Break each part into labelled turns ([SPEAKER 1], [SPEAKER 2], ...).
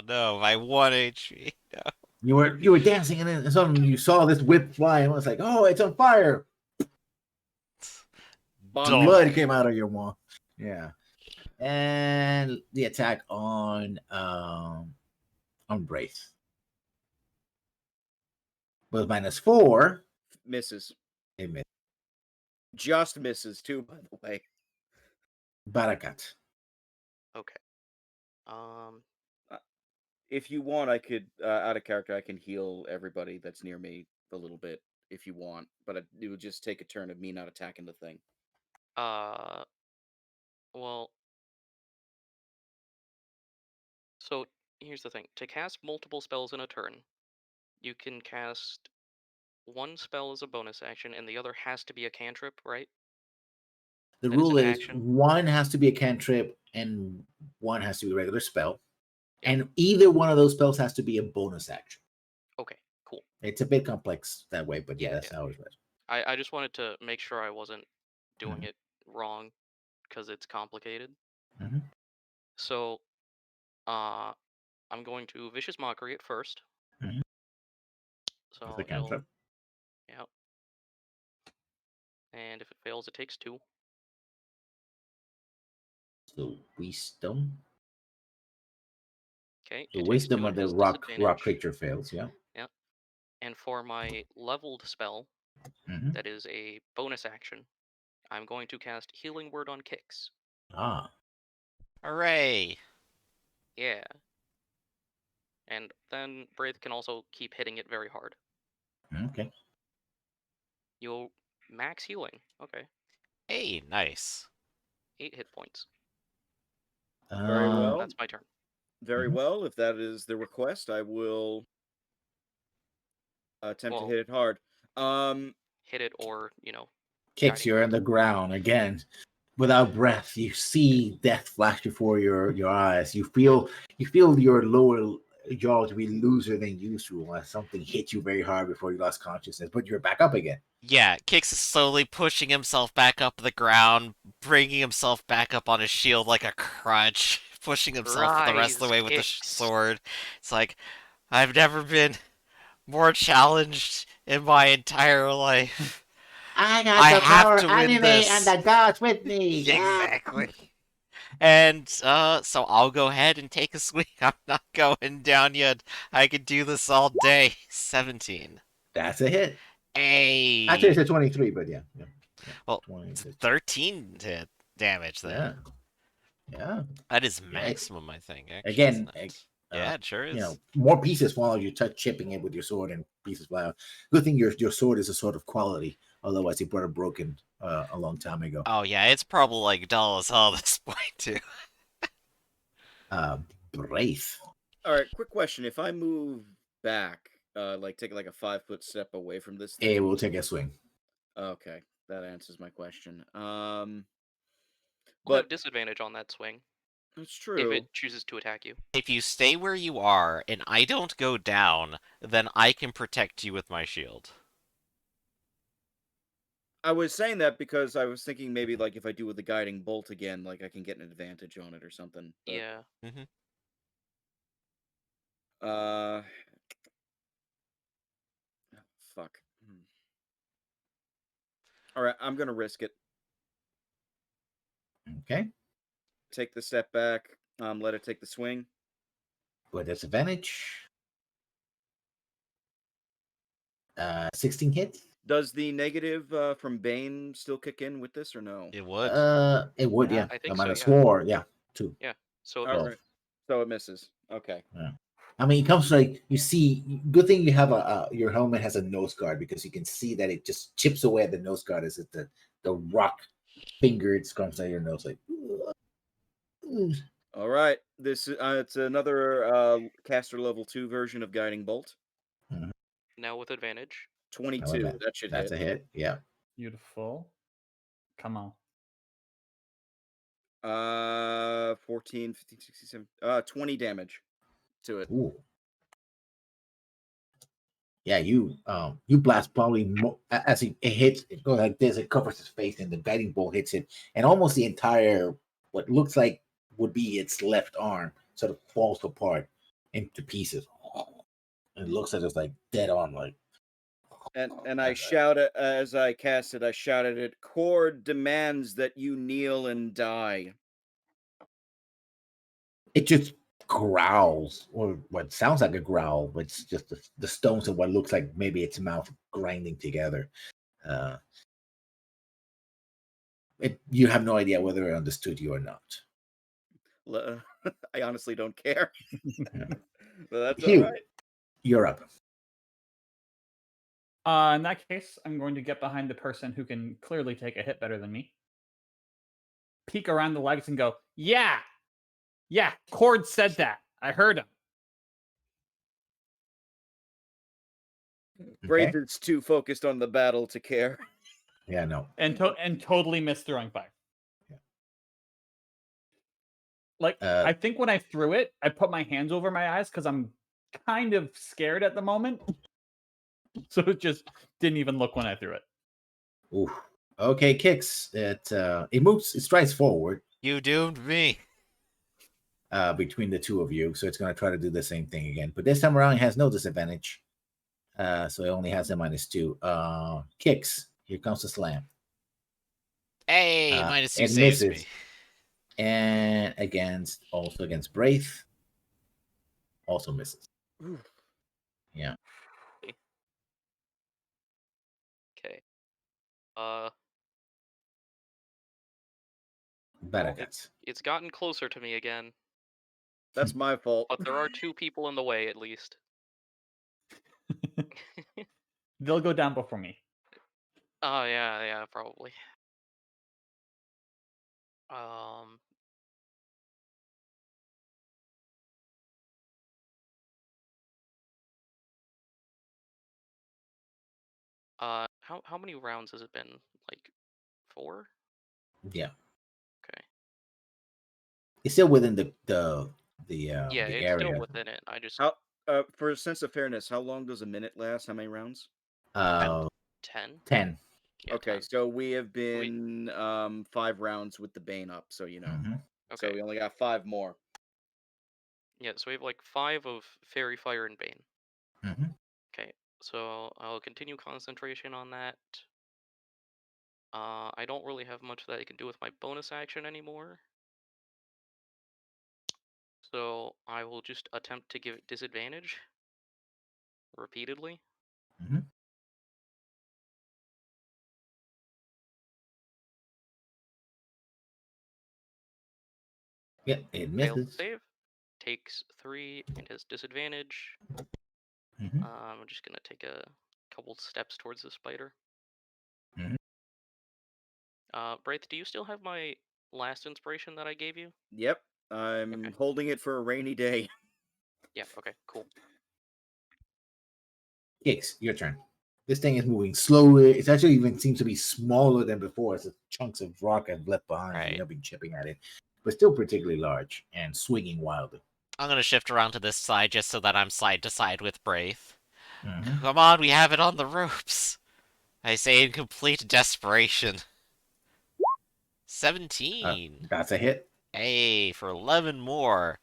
[SPEAKER 1] no, my 1 HP. No.
[SPEAKER 2] You were dancing, and then suddenly you saw this whip fly, and was like, "Oh, it's on fire!" Blood came out of your mouth. Yeah, and the attack on Brace was -4.
[SPEAKER 3] Misses.
[SPEAKER 2] It missed.
[SPEAKER 3] Just misses too, by the way.
[SPEAKER 2] Barakat.
[SPEAKER 4] Okay.
[SPEAKER 3] If you want, I could out of character. I can heal everybody that's near me a little bit if you want, but it would just take a turn of me not attacking the thing.
[SPEAKER 4] Well, so here's the thing. To cast multiple spells in a turn, you can cast one spell as a bonus action, and the other has to be a cantrip, right?
[SPEAKER 2] The
[SPEAKER 4] That
[SPEAKER 2] rule
[SPEAKER 4] an
[SPEAKER 2] is
[SPEAKER 4] action?
[SPEAKER 2] one has to be a cantrip and one has to be a regular spell.
[SPEAKER 4] Yeah.
[SPEAKER 2] And either one of those spells has to be a bonus action.
[SPEAKER 4] Okay, cool.
[SPEAKER 2] It's a bit complex that way, but yeah, that's how it works.
[SPEAKER 4] I just wanted to make sure I wasn't doing it wrong, because it's complicated.
[SPEAKER 2] Mhm.
[SPEAKER 4] So, I'm going to Vicious Mockery at first.
[SPEAKER 2] Mhm.
[SPEAKER 4] So
[SPEAKER 2] It's a cantrip.
[SPEAKER 4] Yeah. And if it fails, it takes 2.
[SPEAKER 2] So wisdom.
[SPEAKER 4] Okay.
[SPEAKER 2] The
[SPEAKER 4] it takes
[SPEAKER 2] wisdom
[SPEAKER 4] 2
[SPEAKER 2] of
[SPEAKER 4] and
[SPEAKER 2] the
[SPEAKER 4] has
[SPEAKER 2] rock
[SPEAKER 4] disadvantage.
[SPEAKER 2] creature fails, yeah.
[SPEAKER 4] And for my leveled spell,
[SPEAKER 2] Mhm.
[SPEAKER 4] that is a bonus action, I'm going to cast Healing Word on Kix.
[SPEAKER 2] Ah.
[SPEAKER 1] Hooray!
[SPEAKER 4] Yeah. And then Braith can also keep hitting it very hard.
[SPEAKER 2] Okay.
[SPEAKER 4] You'll max healing. Okay.
[SPEAKER 1] Hey, nice.
[SPEAKER 4] 8 hit points.
[SPEAKER 3] Very well.
[SPEAKER 4] That's my turn.
[SPEAKER 3] Very well. If that is the request, I will attempt to hit it hard.
[SPEAKER 4] Hit it, or
[SPEAKER 2] Kicks, you're on the ground again. Without breath, you see death flash before your eyes. You feel your lower jaw to be looser than usual as something hit you very hard before you lost consciousness, but you're back up again.
[SPEAKER 1] Yeah, Kix is slowly pushing himself back up the ground, bringing himself back up on his shield like a crutch, pushing himself the rest of the way with the sword. It's like, I've never been more challenged in my entire life.
[SPEAKER 2] I got the
[SPEAKER 1] have
[SPEAKER 2] power
[SPEAKER 1] to win
[SPEAKER 2] anime
[SPEAKER 1] this.
[SPEAKER 2] and the gods with me.
[SPEAKER 1] Exactly. And so I'll go ahead and take a swing. I'm not going down yet. I could do this all day. 17.
[SPEAKER 2] That's a hit.
[SPEAKER 1] Hey.
[SPEAKER 2] Actually, it's a 23, but yeah.
[SPEAKER 1] Well, 13 hit damage then.
[SPEAKER 2] Yeah.
[SPEAKER 1] That is maximum, I think. Actually,
[SPEAKER 2] again,
[SPEAKER 1] yeah, it sure is.
[SPEAKER 2] More pieces fall out. You touch chipping it with your sword, and pieces fly out. Good thing your sword is a sword of quality. Otherwise, it would have broken a long time ago.
[SPEAKER 1] Oh yeah, it's probably like dull as hell at this point too.
[SPEAKER 2] Braith.
[SPEAKER 3] All right, quick question: if I move back, take like a 5-foot step away from this thing,
[SPEAKER 2] it will take a swing.
[SPEAKER 3] Okay, that answers my question.
[SPEAKER 4] We'll have disadvantage on that swing.
[SPEAKER 3] That's true.
[SPEAKER 4] If it chooses to attack you.
[SPEAKER 1] If you stay where you are and I don't go down, then I can protect you with my shield.
[SPEAKER 3] I was saying that because I was thinking maybe like if I do with the guiding bolt again, like I can get an advantage on it or something. But...
[SPEAKER 4] Yeah.
[SPEAKER 3] Fuck. All right, I'm gonna risk it.
[SPEAKER 2] Okay.
[SPEAKER 3] Take the step back. Let it take the swing.
[SPEAKER 2] With disadvantage. 16 hits.
[SPEAKER 3] Does the negative from Bane still kick in with this or no?
[SPEAKER 1] It would.
[SPEAKER 2] It would, yeah.
[SPEAKER 4] I think
[SPEAKER 2] so,
[SPEAKER 4] yeah.
[SPEAKER 2] 4, yeah, 2.
[SPEAKER 4] Yeah. So it
[SPEAKER 3] misses. Right. So it misses. Okay.
[SPEAKER 2] Yeah. I mean, it comes like you see. Good thing you have your helmet has a nose guard because you can see that it just chips away at the nose guard as it the rock finger it comes out your nose like.
[SPEAKER 3] All right, this it's another caster level 2 version of guiding bolt.
[SPEAKER 4] Now with advantage.
[SPEAKER 3] 22. That should hit.
[SPEAKER 2] That's a hit. Yeah.
[SPEAKER 5] Beautiful. Come on.
[SPEAKER 3] 14, 15, 16, 17, 20 damage to it.
[SPEAKER 2] Ooh. Yeah, you blast probably more, as it hits, it goes like this, it covers his face, and the guiding bolt hits it, and almost the entire what looks like would be its left arm sort of falls apart, into pieces. And it looks like it's like dead on, like.
[SPEAKER 3] And I shout it as I cast it. I shouted it. Cord demands that you kneel and die.
[SPEAKER 2] It just growls, or what sounds like a growl, but it's just the stones of what looks like maybe its mouth grinding together. You have no idea whether it understood you or not.
[SPEAKER 3] I honestly don't care. But that's
[SPEAKER 2] Hugh,
[SPEAKER 3] all right.
[SPEAKER 2] you're up.
[SPEAKER 5] In that case, I'm going to get behind the person who can clearly take a hit better than me. Peek around the legs and go, yeah, Cord said that. I heard him.
[SPEAKER 3] Braith is too focused on the battle to care.
[SPEAKER 2] Yeah, no.
[SPEAKER 5] And totally missed throwing fire.
[SPEAKER 2] Yeah.
[SPEAKER 5] Like, I think when I threw it, I put my hands over my eyes because I'm kind of scared at the moment. So it just didn't even look when I threw it.
[SPEAKER 2] Ooh. Okay, kicks. It moves, it strides forward.
[SPEAKER 1] You doomed me.
[SPEAKER 2] Between the two of you, so it's going to try to do the same thing again. But this time around, it has no disadvantage. So it only has a -2. Kicks. Here comes the slam.
[SPEAKER 1] Hey, -2
[SPEAKER 2] it
[SPEAKER 1] saves
[SPEAKER 2] misses.
[SPEAKER 1] me.
[SPEAKER 2] And against Braith, also misses. Yeah.
[SPEAKER 4] Okay.
[SPEAKER 2] Bad attacks.
[SPEAKER 4] It's gotten closer to me again.
[SPEAKER 3] That's my fault.
[SPEAKER 4] But there are 2 people in the way, at least.
[SPEAKER 5] They'll go down before me.
[SPEAKER 4] Oh, yeah, probably. How many rounds has it been? Like 4?
[SPEAKER 2] Yeah.
[SPEAKER 4] Okay.
[SPEAKER 2] It's still within the
[SPEAKER 4] Yeah, it's
[SPEAKER 2] area.
[SPEAKER 4] still within it. I just
[SPEAKER 3] How for a sense of fairness, how long does a minute last? How many rounds?
[SPEAKER 4] 10.
[SPEAKER 2] 10.
[SPEAKER 4] Yeah,
[SPEAKER 3] Okay,
[SPEAKER 4] 10.
[SPEAKER 3] so we have been 5 rounds with the Bane up, so you know.
[SPEAKER 2] Mm-hmm.
[SPEAKER 3] So
[SPEAKER 4] Okay.
[SPEAKER 3] we only got 5 more.
[SPEAKER 4] Yeah, so we have like 5 of Fairy Fire and Bane.
[SPEAKER 2] Mm-hmm.
[SPEAKER 4] Okay, so I'll continue concentration on that. I don't really have much that I can do with my bonus action anymore. So I will just attempt to give it disadvantage repeatedly.
[SPEAKER 2] Mm-hmm. Yeah, it
[SPEAKER 4] Failed
[SPEAKER 2] misses.
[SPEAKER 4] save. Takes 3 and has disadvantage.
[SPEAKER 2] Mm-hmm.
[SPEAKER 4] I'm just gonna take a couple steps towards the spider.
[SPEAKER 2] Mm-hmm.
[SPEAKER 4] Braith, do you still have my last inspiration that I gave you?
[SPEAKER 3] Yep, I'm holding it for a rainy day.
[SPEAKER 4] Yeah, okay, cool.
[SPEAKER 2] Kicks, your turn. This thing is moving slowly. It actually even seems to be smaller than before, as the chunks of rock have left behind.
[SPEAKER 1] Right.
[SPEAKER 2] You have been chipping at it, but still particularly large and swinging wildly.
[SPEAKER 1] I'm gonna shift around to this side just so that I'm side to side with Braith.
[SPEAKER 2] Mm-hmm.
[SPEAKER 1] Come on, we have it on the ropes. I say in complete desperation. 17.
[SPEAKER 2] That's a hit.
[SPEAKER 1] Hey, for 11 more.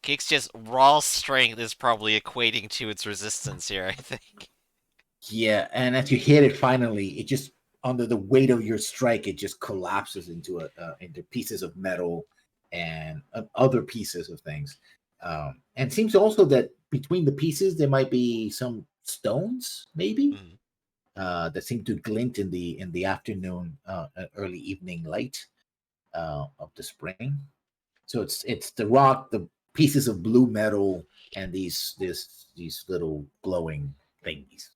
[SPEAKER 1] Kick's just raw strength is probably equating to its resistance here, I think.
[SPEAKER 2] Yeah, and as you hit it finally, it just, under the weight of your strike, it just collapses into pieces of metal and other pieces of things. And it seems also that between the pieces there might be some stones, maybe, that seem to glint in the afternoon, early evening light of the spring. So it's the rock, the pieces of blue metal, and these little glowing things.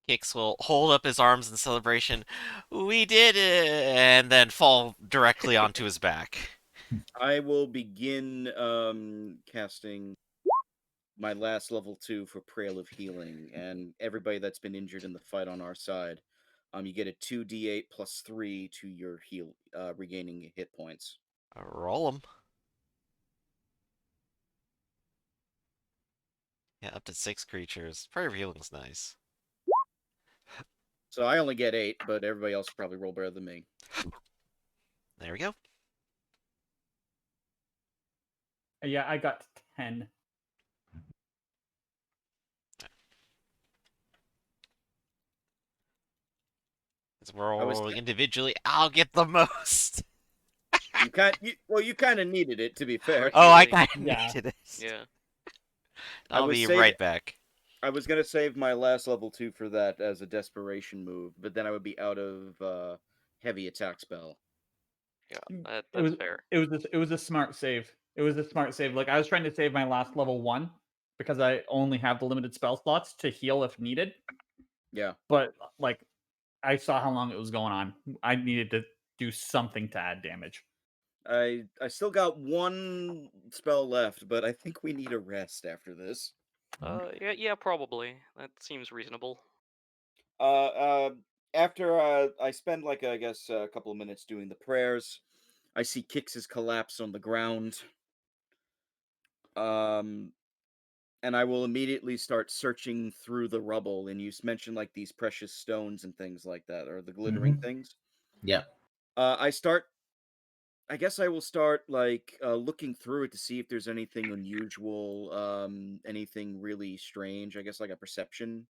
[SPEAKER 1] Kix will hold up his arms in celebration. We did it! And then fall directly onto his back.
[SPEAKER 3] I will begin casting my last level 2 for Prail of Healing, and everybody that's been injured in the fight on our side, you get a 2d8 plus 3 to your heal, regaining hit points.
[SPEAKER 1] Roll them. Yeah, up to 6 creatures. Prayer of Healing's nice.
[SPEAKER 3] So I only get 8, but everybody else probably roll better than me.
[SPEAKER 1] There we go.
[SPEAKER 5] Yeah, I got 10.
[SPEAKER 1] As we're all rolling individually, I'll get the most.
[SPEAKER 3] You kind of needed it, to be fair.
[SPEAKER 1] Oh, I
[SPEAKER 4] Really?
[SPEAKER 1] kind of
[SPEAKER 5] Yeah.
[SPEAKER 1] needed it.
[SPEAKER 4] Yeah.
[SPEAKER 1] I'll
[SPEAKER 3] was
[SPEAKER 1] be
[SPEAKER 3] saving-
[SPEAKER 1] right back.
[SPEAKER 3] I was gonna save my last level 2 for that as a desperation move, but then I would be out of heavy attack spell.
[SPEAKER 4] Yeah,
[SPEAKER 5] It
[SPEAKER 4] that's
[SPEAKER 5] was
[SPEAKER 4] fair.
[SPEAKER 5] it was a smart save. It was a smart save. Like I was trying to save my last level 1 because I only have the limited spell slots to heal if needed.
[SPEAKER 3] Yeah.
[SPEAKER 5] But like I saw how long it was going on. I needed to do something to add damage.
[SPEAKER 3] I still got 1 spell left, but I think we need a rest after this.
[SPEAKER 4] Yeah, probably. That seems reasonable.
[SPEAKER 3] After I spend like I guess a couple of minutes doing the prayers, I see Kix's collapse on the ground. And I will immediately start searching through the rubble. And you mentioned like these precious stones and things like that, or the glittering things.
[SPEAKER 2] Yeah.
[SPEAKER 3] I guess I will start like looking through it to see if there's anything unusual, anything really strange. I guess like a perception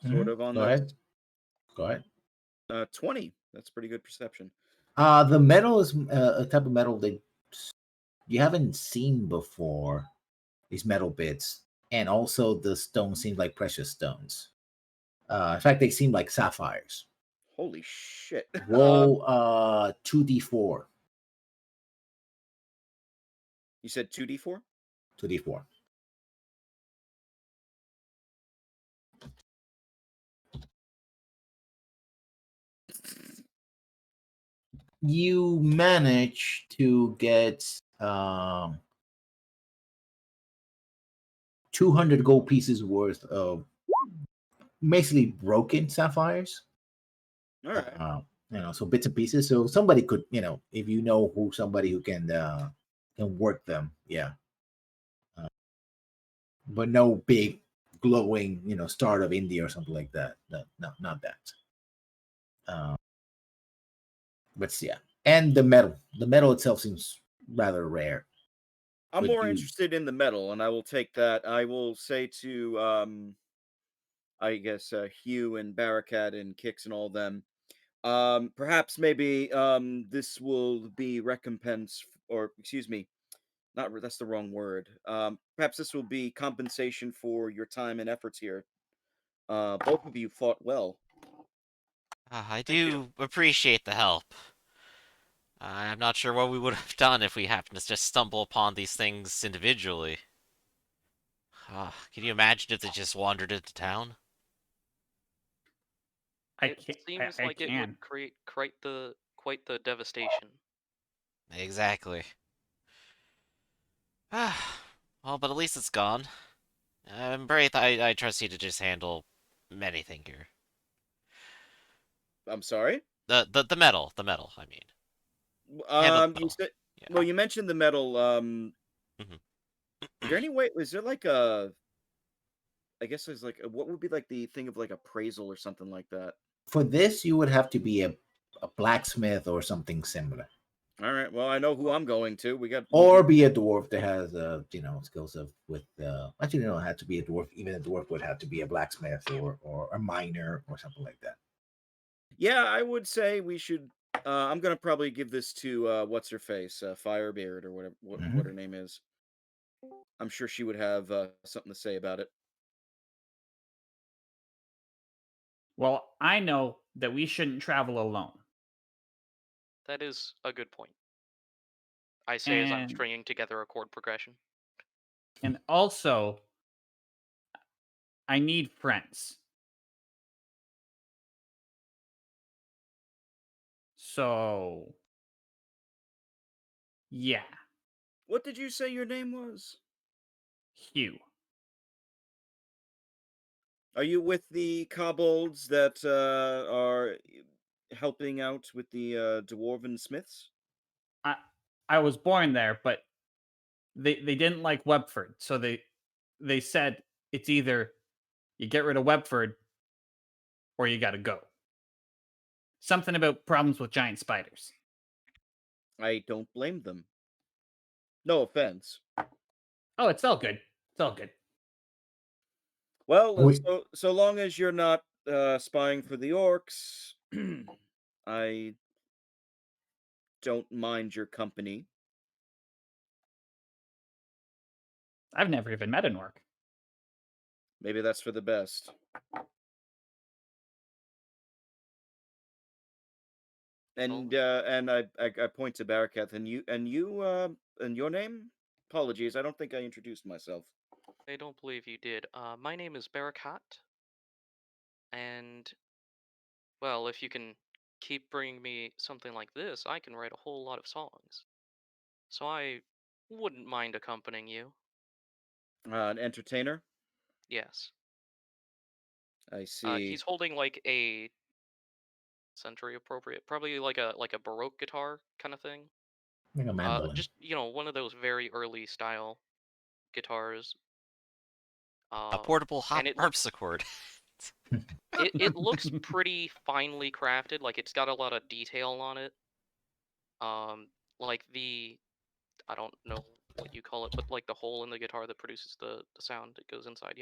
[SPEAKER 3] sort of on
[SPEAKER 2] Go
[SPEAKER 3] this.
[SPEAKER 2] ahead. Go ahead.
[SPEAKER 3] 20. That's pretty good perception.
[SPEAKER 2] The metal is a type of metal that you haven't seen before. These metal bits, and also the stones seem like precious stones. In fact, they seem like sapphires.
[SPEAKER 3] Holy shit!
[SPEAKER 2] Roll 2d4.
[SPEAKER 3] You said 2d4?
[SPEAKER 2] 2d4. You manage to get 200 gold pieces worth of basically broken sapphires.
[SPEAKER 3] All right.
[SPEAKER 2] So bits and pieces. So somebody could, if you know somebody who can work them, yeah. But no big glowing, Start of India or something like that. No, not that. But yeah, and the metal itself seems rather rare.
[SPEAKER 3] I'm
[SPEAKER 2] But
[SPEAKER 3] more interested in the metal, and I will take that. I will say to I guess Hugh and Barakat and Kix and all of them. Perhaps maybe this will be recompense, or excuse me, that's the wrong word. Perhaps this will be compensation for your time and efforts here. Both of you fought well.
[SPEAKER 1] I
[SPEAKER 4] Thank you.
[SPEAKER 1] do appreciate the help. I'm not sure what we would have done if we happened to just stumble upon these things individually. Can you imagine if they just wandered into town?
[SPEAKER 4] It seems like it would create quite the devastation.
[SPEAKER 1] Exactly. Well, but at least it's gone. Braith, I trust you to just handle anything here.
[SPEAKER 3] I'm sorry.
[SPEAKER 1] The metal, I mean. Handle the
[SPEAKER 3] You
[SPEAKER 1] metal.
[SPEAKER 3] said,
[SPEAKER 1] Yeah.
[SPEAKER 3] well, you mentioned the metal. Is there any way? Is there like a? I guess there's like what would be like the thing of like appraisal or something like that.
[SPEAKER 2] For this, you would have to be a blacksmith or something similar.
[SPEAKER 3] All right. Well, I know who I'm going to.
[SPEAKER 2] Or be a dwarf that has skills with actually no, it had to be a dwarf. Even a dwarf would have to be a blacksmith or a miner or something like that.
[SPEAKER 3] Yeah, I would say we should. I'm gonna probably give this to what's her face, Firebeard or whatever what her name is. I'm sure she would have something to say about it.
[SPEAKER 5] Well, I know that we shouldn't travel alone.
[SPEAKER 4] That is a good point. I say as I'm stringing together a chord progression.
[SPEAKER 5] And also, I need friends. So, yeah.
[SPEAKER 3] What did you say your name was?
[SPEAKER 5] Hugh.
[SPEAKER 3] Are you with the kobolds that are helping out with the dwarven smiths?
[SPEAKER 5] I was born there, but they didn't like Webford, so they said it's either you get rid of Webford or you got to go. Something about problems with giant spiders.
[SPEAKER 3] I don't blame them. No offense.
[SPEAKER 5] Oh, it's all good. It's all good.
[SPEAKER 3] Well, so long as you're not spying for the orcs, I don't mind your company.
[SPEAKER 5] I've never even met an orc.
[SPEAKER 3] Maybe that's for the best. And I point to Barakat, and you and your name? Apologies, I don't think I introduced myself.
[SPEAKER 4] I don't believe you did. My name is Barakat, and well, if you can keep bringing me something like this, I can write a whole lot of songs. So I wouldn't mind accompanying you.
[SPEAKER 3] An entertainer?
[SPEAKER 4] Yes.
[SPEAKER 3] I see.
[SPEAKER 4] He's holding like a century appropriate, probably like a Baroque guitar kind of thing.
[SPEAKER 2] Like a mandolin.
[SPEAKER 4] Just one of those very early style guitars.
[SPEAKER 1] A portable
[SPEAKER 4] And it looks
[SPEAKER 1] harpsichord.
[SPEAKER 4] it looks pretty finely crafted. Like it's got a lot of detail on it. Like I don't know what you call it, but like the hole in the guitar that produces the sound that goes inside,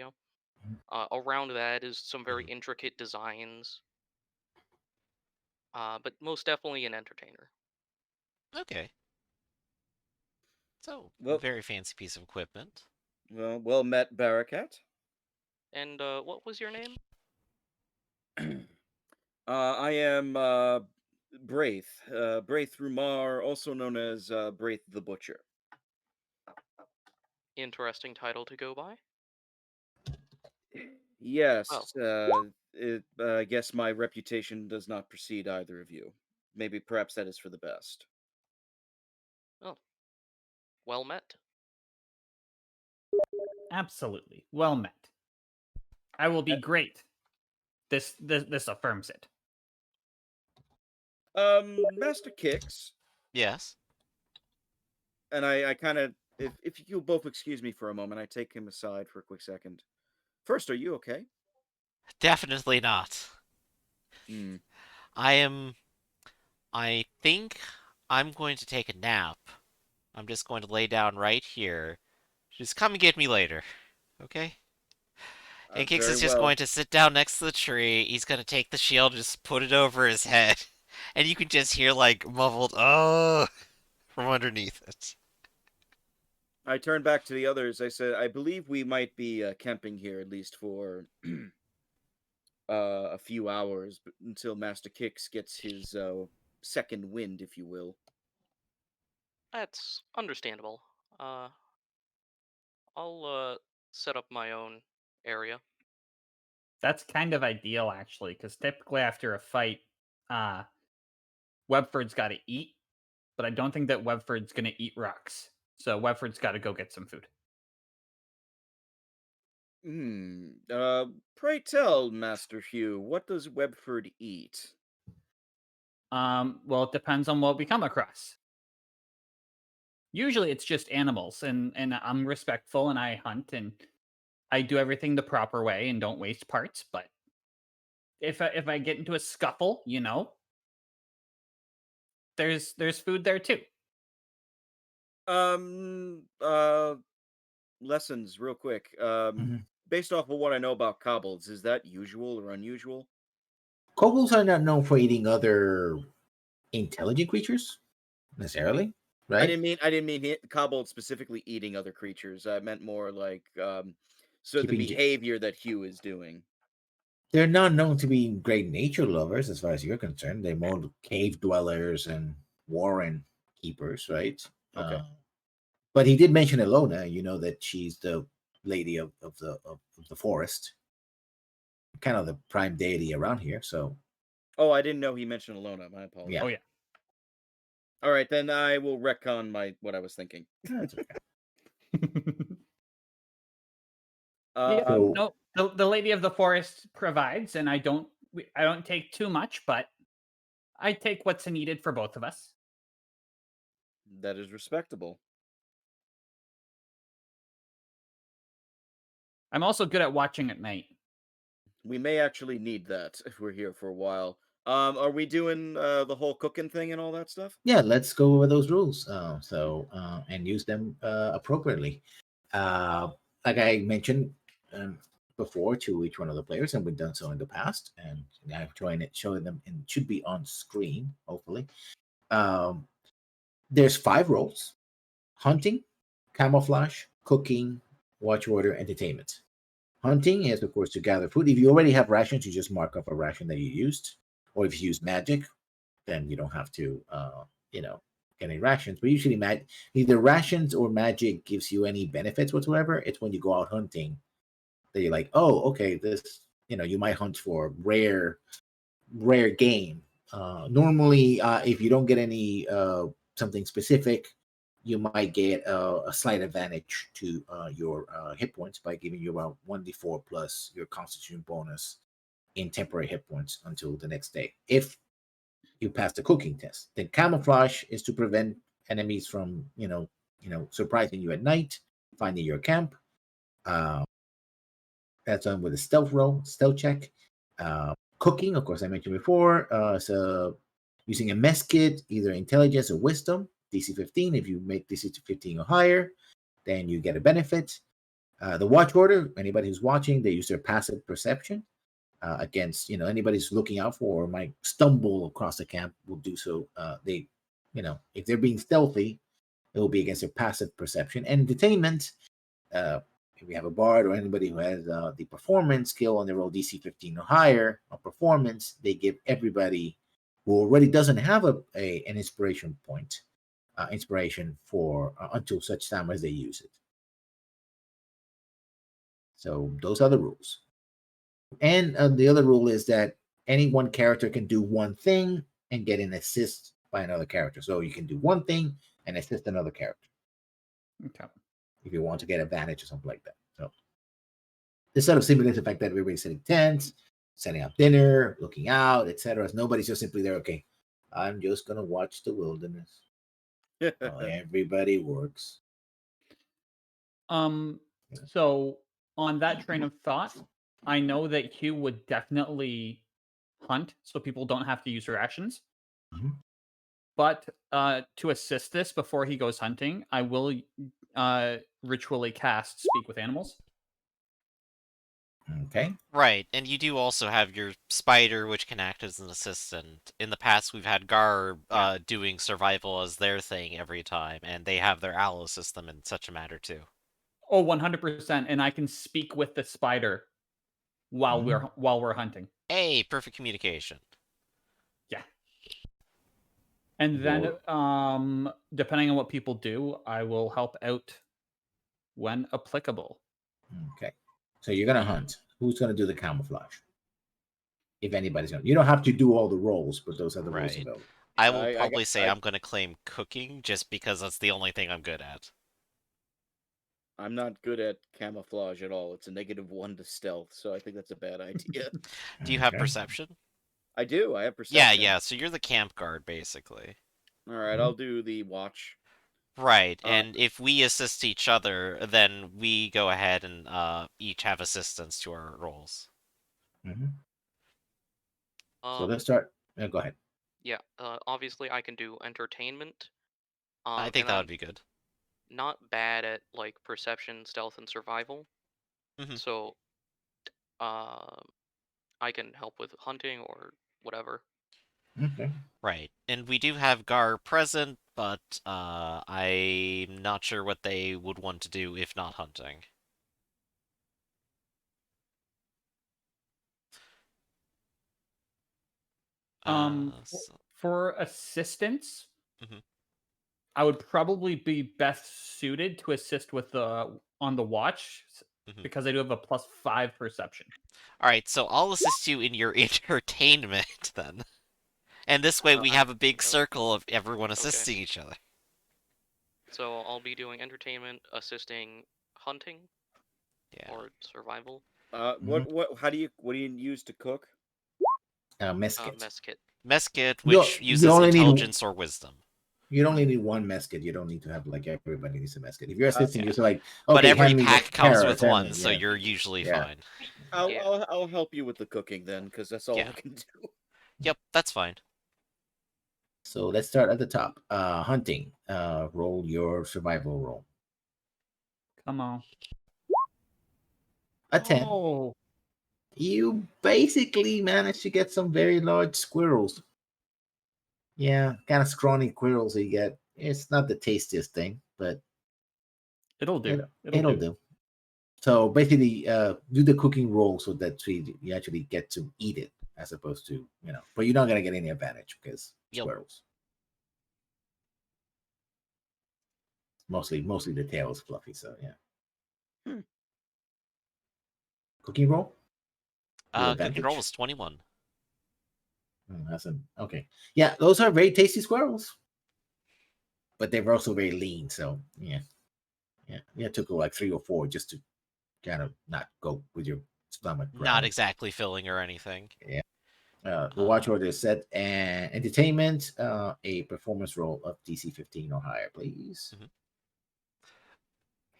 [SPEAKER 4] around that is some very intricate designs. But most definitely an entertainer.
[SPEAKER 1] Okay. So,
[SPEAKER 3] Well,
[SPEAKER 1] very fancy piece of equipment.
[SPEAKER 3] well met, Barakat.
[SPEAKER 4] And what was your name?
[SPEAKER 3] I am Braith. Braith Rumar, also known as Braith the Butcher.
[SPEAKER 4] Interesting title to go by.
[SPEAKER 3] Yes,
[SPEAKER 4] Well,
[SPEAKER 3] I guess my reputation does not precede either of you. Maybe perhaps that is for the best.
[SPEAKER 4] oh, well met.
[SPEAKER 5] Absolutely. Well met. I will be great. This affirms it.
[SPEAKER 3] Master Kicks,
[SPEAKER 1] Yes.
[SPEAKER 3] and I kind of, if you'll both excuse me for a moment, I take him aside for a quick second. First, are you okay?
[SPEAKER 1] Definitely not.
[SPEAKER 3] Hmm.
[SPEAKER 1] I think I'm going to take a nap. I'm just going to lay down right here. Just come and get me later. Okay? And Kix
[SPEAKER 3] Very
[SPEAKER 1] is just
[SPEAKER 3] well.
[SPEAKER 1] going to sit down next to the tree. He's going to take the shield and just put it over his head. And you can just hear, like, muffled, oh, from underneath it.
[SPEAKER 3] I turned back to the others. I said, I believe we might be camping here at least for a few hours until Master Kicks gets his second wind, if you will.
[SPEAKER 4] That's understandable. I'll set up my own area.
[SPEAKER 5] That's kind of ideal, actually, because typically after a fight, Webford's got to eat, but I don't think that Webford's going to eat rocks. So Webford's got to go get some food.
[SPEAKER 3] Pray tell, Master Hugh, what does Webford eat?
[SPEAKER 5] Well, it depends on what we come across. Usually it's just animals, and I'm respectful and I hunt and I do everything the proper way and don't waste parts, but if I get into a scuffle, there's food there too.
[SPEAKER 3] Um, Lessons, real quick. Based off of what I know about kobolds, is that usual or unusual?
[SPEAKER 2] Kobolds are not known for eating other intelligent creatures necessarily, right?
[SPEAKER 3] I didn't mean kobolds specifically eating other creatures. I meant more like so the behavior that Hugh is doing.
[SPEAKER 2] They're not known to be great nature lovers, as far as you're concerned. They're more cave dwellers and warren keepers, right?
[SPEAKER 3] Okay.
[SPEAKER 2] But he did mention Elona. You know that she's the lady of the forest, kind of the prime deity around here. So,
[SPEAKER 3] oh, I didn't know he mentioned Alona. My apologies.
[SPEAKER 2] Yeah.
[SPEAKER 5] Oh yeah.
[SPEAKER 3] All right, then I will retcon what I was thinking.
[SPEAKER 2] That's okay.
[SPEAKER 5] No, the lady of the forest provides, and I don't take too much, but I take what's needed for both of us.
[SPEAKER 3] That is respectable.
[SPEAKER 5] I'm also good at watching at night.
[SPEAKER 3] We may actually need that if we're here for a while. Are we doing the whole cooking thing and all that stuff?
[SPEAKER 2] Yeah, let's go over those rules. And use them appropriately. Like I mentioned before to each one of the players, and we've done so in the past, and I'm showing them, and it should be on screen, hopefully. There's 5 roles: hunting, camouflage, cooking, watch order, entertainment. Hunting is, of course, to gather food. If you already have rations, you just mark up a ration that you used. Or if you use magic, then you don't have to, get any rations. But usually, either rations or magic gives you any benefits whatsoever. It's when you go out hunting that you're like, oh, okay, this, you might hunt for rare game. Normally, if you don't get any something specific, you might get a slight advantage to your hit points by giving you about 1d4 plus your constitution bonus in temporary hit points until the next day, if you pass the cooking test. Then camouflage is to prevent enemies from, surprising you at night, finding your camp. That's done with a stealth check. Cooking, of course, I mentioned before. So using a mess kit, either intelligence or wisdom, DC 15. If you make DC 15 or higher, then you get a benefit. The watch order, anybody who's watching, they use their passive perception against, anybody who's looking out for or might stumble across the camp will do so. If they're being stealthy, it will be against their passive perception. And entertainment, if we have a bard or anybody who has the performance skill on their roll DC 15 or higher on performance, they give everybody who already doesn't have an inspiration point, inspiration for until such time as they use it. So those are the rules. And the other rule is that any one character can do one thing and get an assist by another character. So you can do one thing and assist another character.
[SPEAKER 5] Okay.
[SPEAKER 2] If you want to get advantage or something like that. So this sort of simulates the fact that everybody's setting tents, setting up dinner, looking out, etc. Nobody's just simply there, okay, I'm just going to watch the wilderness while everybody works.
[SPEAKER 5] So on that train of thought, I know that Hugh would definitely hunt so people don't have to use rations.
[SPEAKER 2] Mm-hmm.
[SPEAKER 5] But to assist this before he goes hunting, I will ritually cast Speak with Animals.
[SPEAKER 2] Okay.
[SPEAKER 1] Right, and you do also have your spider, which can act as an assistant. In the past, we've had Gar doing survival as their thing every time, and they have their aloe system in such a matter too.
[SPEAKER 5] Oh, 100%, and I can speak with the spider while we're hunting.
[SPEAKER 1] Hey, perfect communication.
[SPEAKER 5] Yeah. And then, depending on what people do, I will help out when applicable.
[SPEAKER 2] Okay. So you're going to hunt. Who's going to do the camouflage? If anybody's going to. You don't have to do all the roles, but those are the roles available.
[SPEAKER 1] I will probably say I'm going to claim cooking just because that's the only thing I'm good at.
[SPEAKER 3] I'm not good at camouflage at all. It's a -1 to stealth, so I think that's a bad idea.
[SPEAKER 1] Do you have perception?
[SPEAKER 3] I do. I have perception.
[SPEAKER 1] Yeah. So you're the camp guard, basically.
[SPEAKER 3] All right, I'll do the watch.
[SPEAKER 1] Right, and if we assist each other, then we go ahead and each have assistance to our roles.
[SPEAKER 2] Mm-hmm. So let's start. Go ahead.
[SPEAKER 4] Yeah, obviously I can do entertainment.
[SPEAKER 1] I think that would be good.
[SPEAKER 4] Not bad at like perception, stealth, and survival.
[SPEAKER 1] Mm-hmm.
[SPEAKER 4] So, I can help with hunting or whatever.
[SPEAKER 2] Okay.
[SPEAKER 1] Right, and we do have Gar present, but I'm not sure what they would want to do if not hunting.
[SPEAKER 5] For assistance,
[SPEAKER 1] mm-hmm.
[SPEAKER 5] I would probably be best suited to assist with on the watch because I do have a +5 perception.
[SPEAKER 1] All right, so I'll assist you in your entertainment then, and this way we have a big circle of everyone assisting each other.
[SPEAKER 4] So I'll be doing entertainment, assisting hunting, or survival.
[SPEAKER 3] What do you use to cook?
[SPEAKER 2] Mess kit.
[SPEAKER 1] Mess kit, which uses intelligence or wisdom.
[SPEAKER 2] You only need one mess kit. You don't need to have like everybody needs a mess kit. If you're assisting, you're like, okay,
[SPEAKER 1] but every pack comes with one, so you're usually fine.
[SPEAKER 3] I'll help you with the cooking then, because that's all I can do.
[SPEAKER 1] Yep, that's fine.
[SPEAKER 2] So let's start at the top. Hunting. Roll your survival roll.
[SPEAKER 5] Come on.
[SPEAKER 2] A 10.
[SPEAKER 5] Oh,
[SPEAKER 2] You basically managed to get some very large squirrels. Yeah, kind of scrawny squirrels that you get. It's not the tastiest thing, but
[SPEAKER 5] it'll do.
[SPEAKER 2] it'll do. So basically, do the cooking roll so that you actually get to eat it as opposed to, but you're not going to get any advantage because squirrels. Mostly the tail is fluffy, so yeah. Cooking roll?
[SPEAKER 1] Cooking roll was 21.
[SPEAKER 2] Okay. Yeah, those are very tasty squirrels. But they were also very lean, so yeah. You took like 3 or 4 just to kind of not go with your stomach.
[SPEAKER 1] Not exactly filling or anything.
[SPEAKER 2] Yeah. The watch order is set, and entertainment, a performance roll of DC 15 or higher, please.
[SPEAKER 1] Mm-hmm.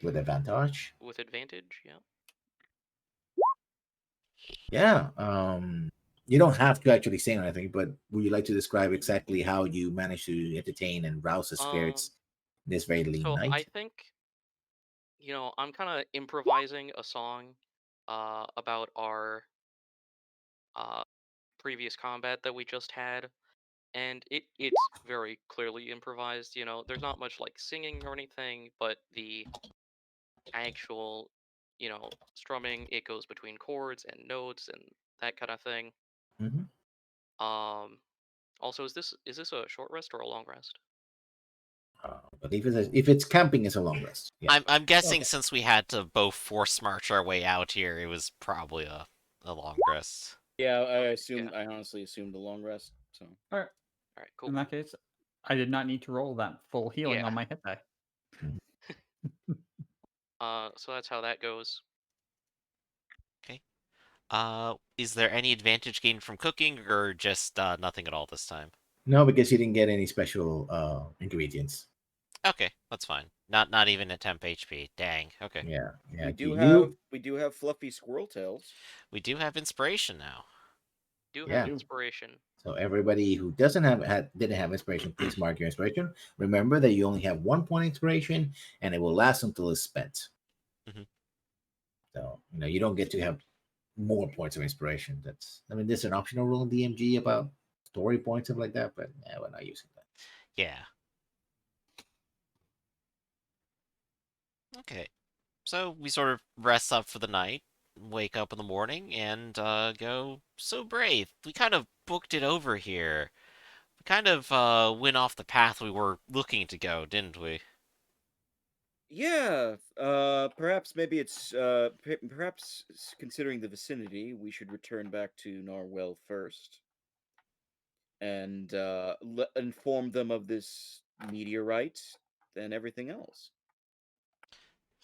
[SPEAKER 2] With advantage.
[SPEAKER 4] With advantage, yeah.
[SPEAKER 2] Yeah. You don't have to actually say anything, but would you like to describe exactly how you manage to entertain and rouse the spirits this very lean night?
[SPEAKER 4] I think, I'm kind of improvising a song about our previous combat that we just had, and it's very clearly improvised. There's not much like singing or anything, but the actual, strumming, it goes between chords and notes and that kind of thing.
[SPEAKER 2] Mm-hmm.
[SPEAKER 4] Also, is this a short rest or a long rest?
[SPEAKER 2] But if it's camping, it's a long rest. Yeah.
[SPEAKER 1] I'm guessing since we had to both force march our way out here, it was probably a long rest.
[SPEAKER 3] Yeah, I honestly assumed a long rest. So
[SPEAKER 5] all right, cool. In that case, I did not need to roll that full healing on my hit die.
[SPEAKER 4] So that's how that goes.
[SPEAKER 1] Okay. Is there any advantage gained from cooking, or just nothing at all this time?
[SPEAKER 2] No, because you didn't get any special ingredients.
[SPEAKER 1] Okay, that's fine. Not even at temp HP. Dang. Okay.
[SPEAKER 2] Yeah.
[SPEAKER 3] We do have fluffy squirrel tails.
[SPEAKER 1] We do have inspiration now.
[SPEAKER 4] Have inspiration.
[SPEAKER 2] So everybody who didn't have inspiration, please mark your inspiration. Remember that you only have 1 point inspiration, and it will last until it's spent.
[SPEAKER 1] Mm-hmm.
[SPEAKER 2] So you don't get to have more points of inspiration. There's an optional rule in DMG about story points, stuff like that, but we're not using that.
[SPEAKER 1] Yeah. Okay. So we sort of rest up for the night, wake up in the morning, and go, so brave. We kind of booked it over here. We kind of went off the path we were looking to go, didn't we?
[SPEAKER 3] Yeah, perhaps considering the vicinity, we should return back to Narwell first and inform them of this meteorite and everything else.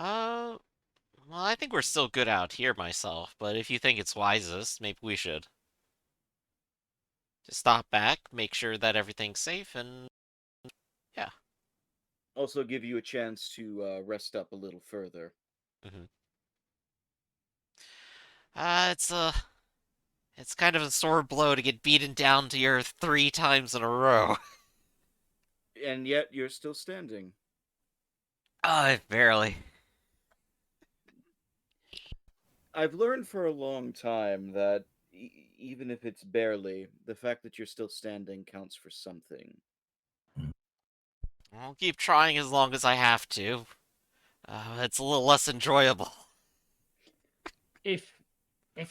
[SPEAKER 1] Well, I think we're still good out here myself, but if you think it's wisest, maybe we should just stop back, make sure that everything's safe, and yeah.
[SPEAKER 3] Also give you a chance to rest up a little further.
[SPEAKER 1] Mm-hmm. It's kind of a sore blow to get beaten down to earth 3 times in a row.
[SPEAKER 3] And yet you're still standing.
[SPEAKER 1] Barely.
[SPEAKER 3] I've learned for a long time that even if it's barely, the fact that you're still standing counts for something.
[SPEAKER 1] I'll keep trying as long as I have to. It's a little less enjoyable.
[SPEAKER 5] If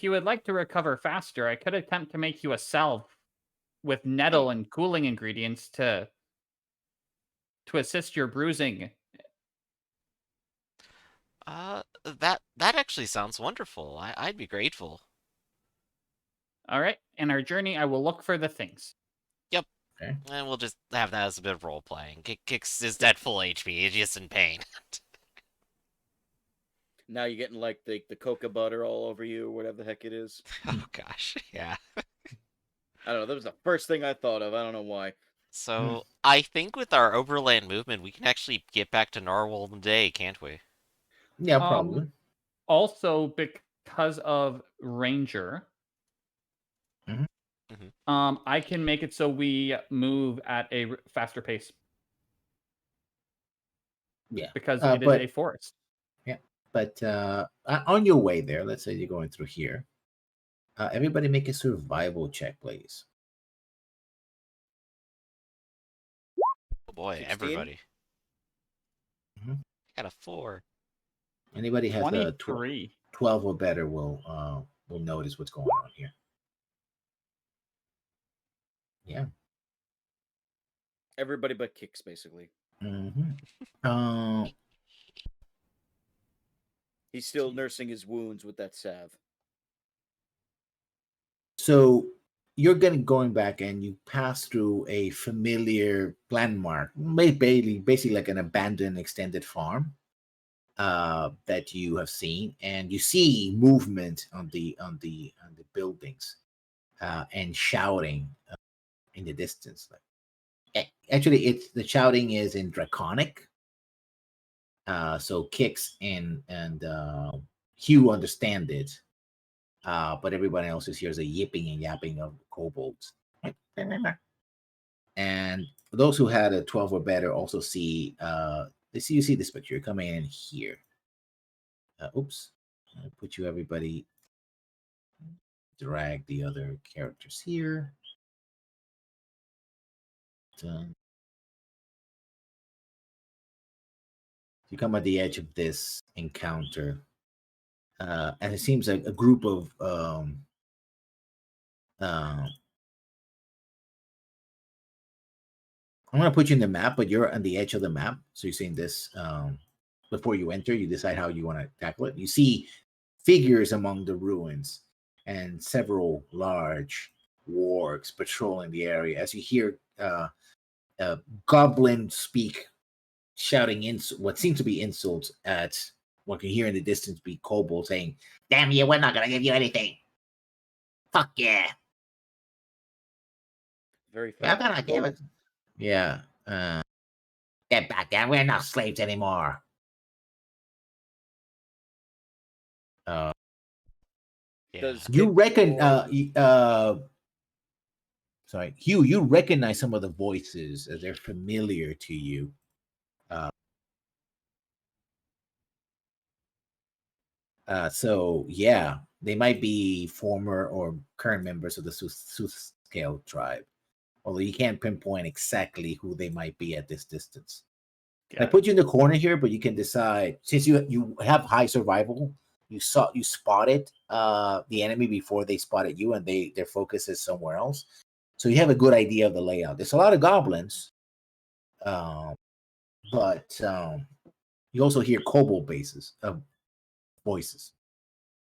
[SPEAKER 5] you would like to recover faster, I could attempt to make you a salve with nettle and cooling ingredients to assist your bruising.
[SPEAKER 1] That actually sounds wonderful. I'd be grateful.
[SPEAKER 5] All right, in our journey, I will look for the things.
[SPEAKER 1] Yep.
[SPEAKER 2] Okay.
[SPEAKER 1] And we'll just have that as a bit of role playing. Kix is dead full HP. He's just in pain.
[SPEAKER 3] Now you're getting like the cocoa butter all over you or whatever the heck it is.
[SPEAKER 1] Oh gosh, yeah.
[SPEAKER 3] I don't know. That was the first thing I thought of. I don't know why.
[SPEAKER 1] So I think with our overland movement, we can actually get back to Narwhal in a day, can't we?
[SPEAKER 2] Yeah, probably.
[SPEAKER 5] Also, because of Ranger, I can make it so we move at a faster pace.
[SPEAKER 2] Yeah.
[SPEAKER 5] Because it is a forest.
[SPEAKER 2] Yeah. But on your way there, let's say you're going through here. Everybody make a survival check, please.
[SPEAKER 1] Oh boy,
[SPEAKER 3] 16?
[SPEAKER 1] everybody.
[SPEAKER 2] Mhm.
[SPEAKER 1] Got a 4.
[SPEAKER 2] Anybody has a
[SPEAKER 5] 23.
[SPEAKER 2] 12 or better will notice what's going on here. Yeah.
[SPEAKER 3] Everybody but Kix, basically.
[SPEAKER 2] Mm-hmm.
[SPEAKER 3] He's still nursing his wounds with that salve.
[SPEAKER 2] So you're going back and you pass through a familiar landmark, basically like an abandoned extended farm that you have seen, and you see movement on the buildings and shouting in the distance. Actually, it's the shouting is in Draconic. So Kix and Hugh understand it. But everyone else just hears a yipping and yapping of kobolds. And for those who had a 12 or better also see you see this picture coming in here. Oops. I'll put you everybody drag the other characters here. Done. You come at the edge of this encounter. And it seems like a group of I'm going to put you in the map, but you're on the edge of the map. So you're seeing this before you enter. You decide how you want to tackle it. You see figures among the ruins and several large wargs patrolling the area. As you hear goblins speak, shouting what seems to be insults at what you hear in the distance be kobold saying, "Damn you, we're not going to give you anything. Fuck yeah."
[SPEAKER 3] Very
[SPEAKER 2] We're
[SPEAKER 3] fast.
[SPEAKER 2] gonna give it. Yeah. Get back there. We're not slaves anymore.
[SPEAKER 1] Yeah.
[SPEAKER 2] You reckon sorry, Hugh, you recognize some of the voices as they're familiar to you. So yeah, they might be former or current members of the Soothscale tribe. Although you can't pinpoint exactly who they might be at this distance. I put you in the corner here, but you can decide since you have high survival. You spotted the enemy before they spotted you, and their focus is somewhere else. So you have a good idea of the layout. There's a lot of goblins, but you also hear kobold voices.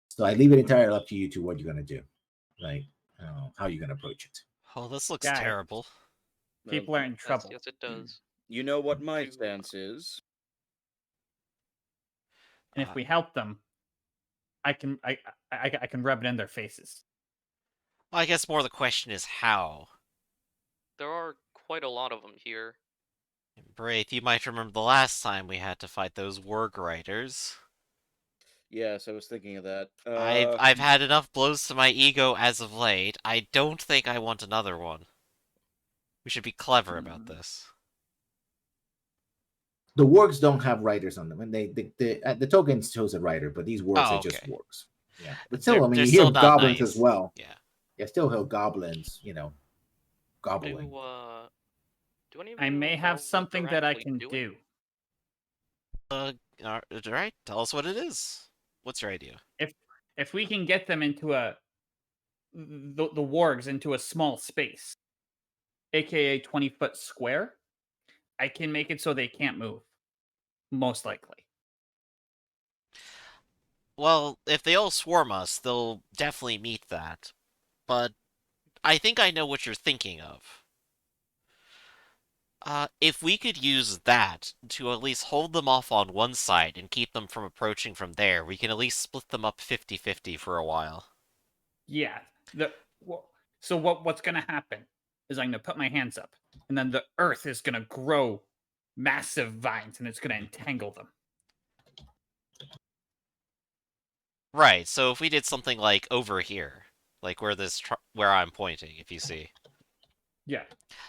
[SPEAKER 2] So I leave it entirely up to you to what you're gonna do, like how you're gonna approach it.
[SPEAKER 1] Oh, this looks terrible.
[SPEAKER 5] People are in trouble.
[SPEAKER 4] Yes, it does.
[SPEAKER 3] You know what my stance is.
[SPEAKER 5] And if we help them, I can rub it in their faces.
[SPEAKER 1] Well, I guess more the question is how.
[SPEAKER 4] There are quite a lot of them here.
[SPEAKER 1] Braith, you might remember the last time we had to fight those warg riders.
[SPEAKER 3] Yes, I was thinking of that.
[SPEAKER 1] I've had enough blows to my ego as of late. I don't think I want another one. We should be clever about this.
[SPEAKER 2] The wargs don't have riders on them, and the tokens shows a rider, but these wargs are just wargs. Yeah, but still, I mean, you hear goblins as well.
[SPEAKER 1] Yeah,
[SPEAKER 2] still hear goblins. Gobbling.
[SPEAKER 4] Do any of
[SPEAKER 5] I
[SPEAKER 4] you
[SPEAKER 5] may have
[SPEAKER 4] know
[SPEAKER 5] something
[SPEAKER 4] what
[SPEAKER 5] that
[SPEAKER 4] they're
[SPEAKER 5] I
[SPEAKER 4] actually
[SPEAKER 5] can
[SPEAKER 4] doing?
[SPEAKER 5] do.
[SPEAKER 1] Alright, tell us what it is. What's your idea?
[SPEAKER 5] If we can get them into the wargs into a small space, aka 20-foot square, I can make it so they can't move. Most likely.
[SPEAKER 1] Well, if they all swarm us, they'll definitely meet that. But I think I know what you're thinking of. If we could use that to at least hold them off on one side and keep them from approaching from there, we can at least split them up 50-50 for a while.
[SPEAKER 5] Yeah. So what's going to happen is I'm going to put my hands up, and then the earth is going to grow massive vines, and it's going to entangle them.
[SPEAKER 1] Right, so if we did something like over here, like where where I'm pointing, if you see.
[SPEAKER 5] Yeah.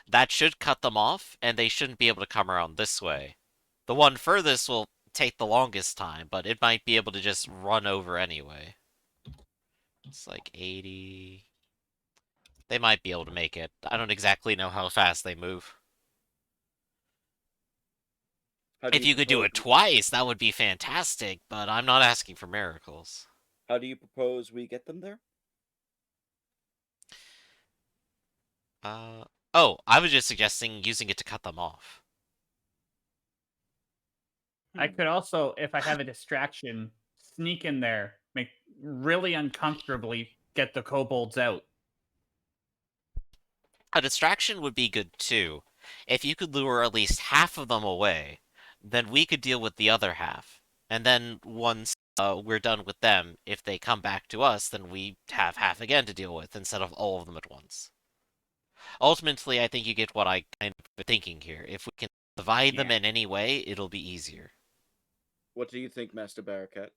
[SPEAKER 1] That should cut them off, and they shouldn't be able to come around this way. The one furthest will take the longest time, but it might be able to just run over anyway. It's like 80. They might be able to make it. I don't exactly know how fast they move. If you could do it twice, that would be fantastic, but I'm not asking for miracles.
[SPEAKER 3] How do you propose we get them there?
[SPEAKER 1] Oh, I was just suggesting using it to cut them off.
[SPEAKER 5] I could also, if I have a distraction, sneak in there, make really uncomfortably get the kobolds out.
[SPEAKER 1] A distraction would be good too. If you could lure at least half of them away, then we could deal with the other half. And then once we're done with them, if they come back to us, then we have half again to deal with instead of all of them at once. Ultimately, I think you get what I kind of thinking here. If we can divide them in any way, it'll be easier.
[SPEAKER 3] What do you think, Master Barakat?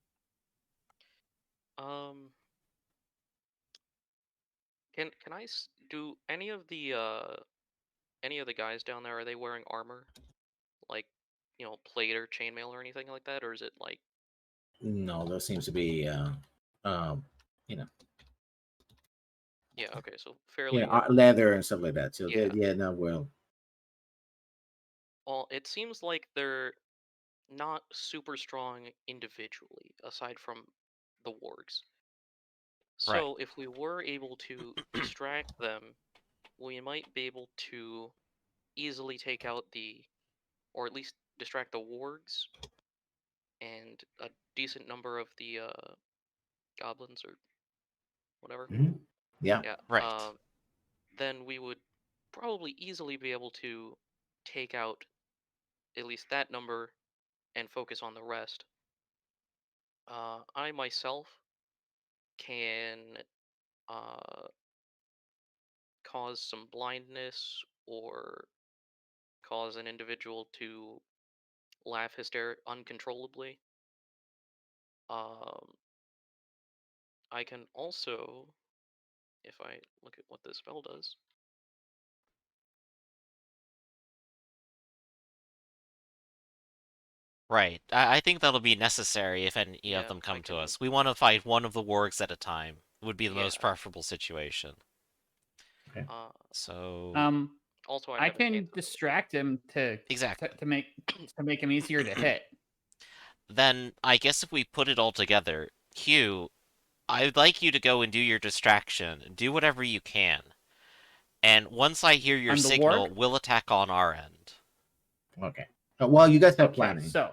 [SPEAKER 4] Can I do any of the guys down there? Are they wearing armor, like plate or chainmail or anything like that, or is it like?
[SPEAKER 2] No, there seems to be,
[SPEAKER 4] Yeah. Okay. So fairly.
[SPEAKER 2] Leather and stuff like that. So
[SPEAKER 4] yeah.
[SPEAKER 2] no, well.
[SPEAKER 4] Well, it seems like they're not super strong individually, aside from the wargs. So
[SPEAKER 1] right.
[SPEAKER 4] if we were able to distract them, we might be able to easily take out or at least distract the wargs, and a decent number of the goblins or whatever.
[SPEAKER 2] Mm-hmm. Yeah.
[SPEAKER 1] Right.
[SPEAKER 4] Then we would probably easily be able to take out at least that number and focus on the rest. I myself can cause some blindness or cause an individual to laugh uncontrollably. I can also, if I look at what this spell does.
[SPEAKER 1] Right. I think that'll be necessary if any of them come to us. We want to fight one of the wargs at a time. Would be the most preferable situation.
[SPEAKER 2] Okay.
[SPEAKER 1] So.
[SPEAKER 4] Also,
[SPEAKER 5] I can distract him to make him easier to hit.
[SPEAKER 1] Then I guess if we put it all together, Hugh, I'd like you to go and do your distraction. Do whatever you can. And once I hear your signal, we'll attack on our end.
[SPEAKER 2] Okay. Well, you guys have planning.
[SPEAKER 5] So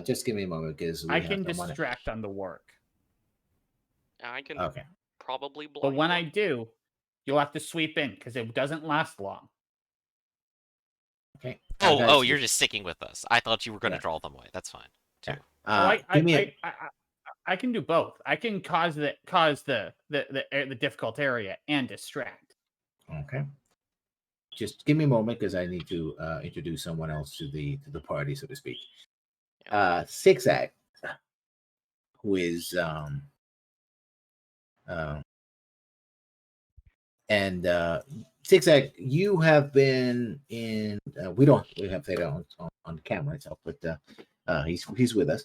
[SPEAKER 2] just give me a moment because
[SPEAKER 5] I can distract on the work.
[SPEAKER 4] I can probably blind.
[SPEAKER 5] But when I do, you'll have to sweep in because it doesn't last long.
[SPEAKER 2] Okay.
[SPEAKER 1] You're just sticking with us. I thought you were going to draw them away. That's fine. Too.
[SPEAKER 5] I can do both. I can cause the difficult area and distract.
[SPEAKER 2] Okay. Just give me a moment because I need to introduce someone else to the party, so to speak. Zigzag, who is Zigzag, you have been in. We have it on camera itself, but he's with us,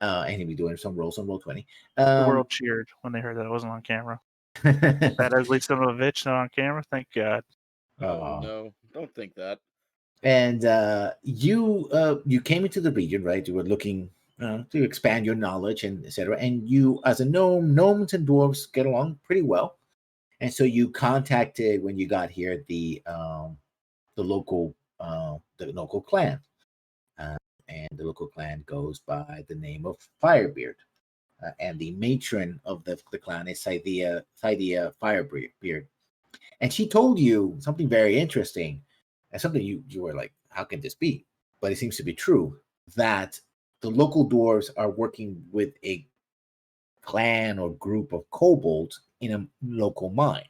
[SPEAKER 2] and he'll be doing some rolls on Roll20.
[SPEAKER 6] The world cheered when they heard that I wasn't on camera. That ugly son of a bitch not on camera. Thank God.
[SPEAKER 3] Oh no! Don't think that.
[SPEAKER 2] And you came into the region, right? You were looking to expand your knowledge and etc. And you, as a gnomes and dwarves get along pretty well. And so you contacted when you got here the local clan, and the local clan goes by the name of Firebeard, and the matron of the clan is Scythia Firebeard, and she told you something very interesting, and something you were like, how can this be? But it seems to be true that the local dwarves are working with a clan or group of kobolds in a local mine.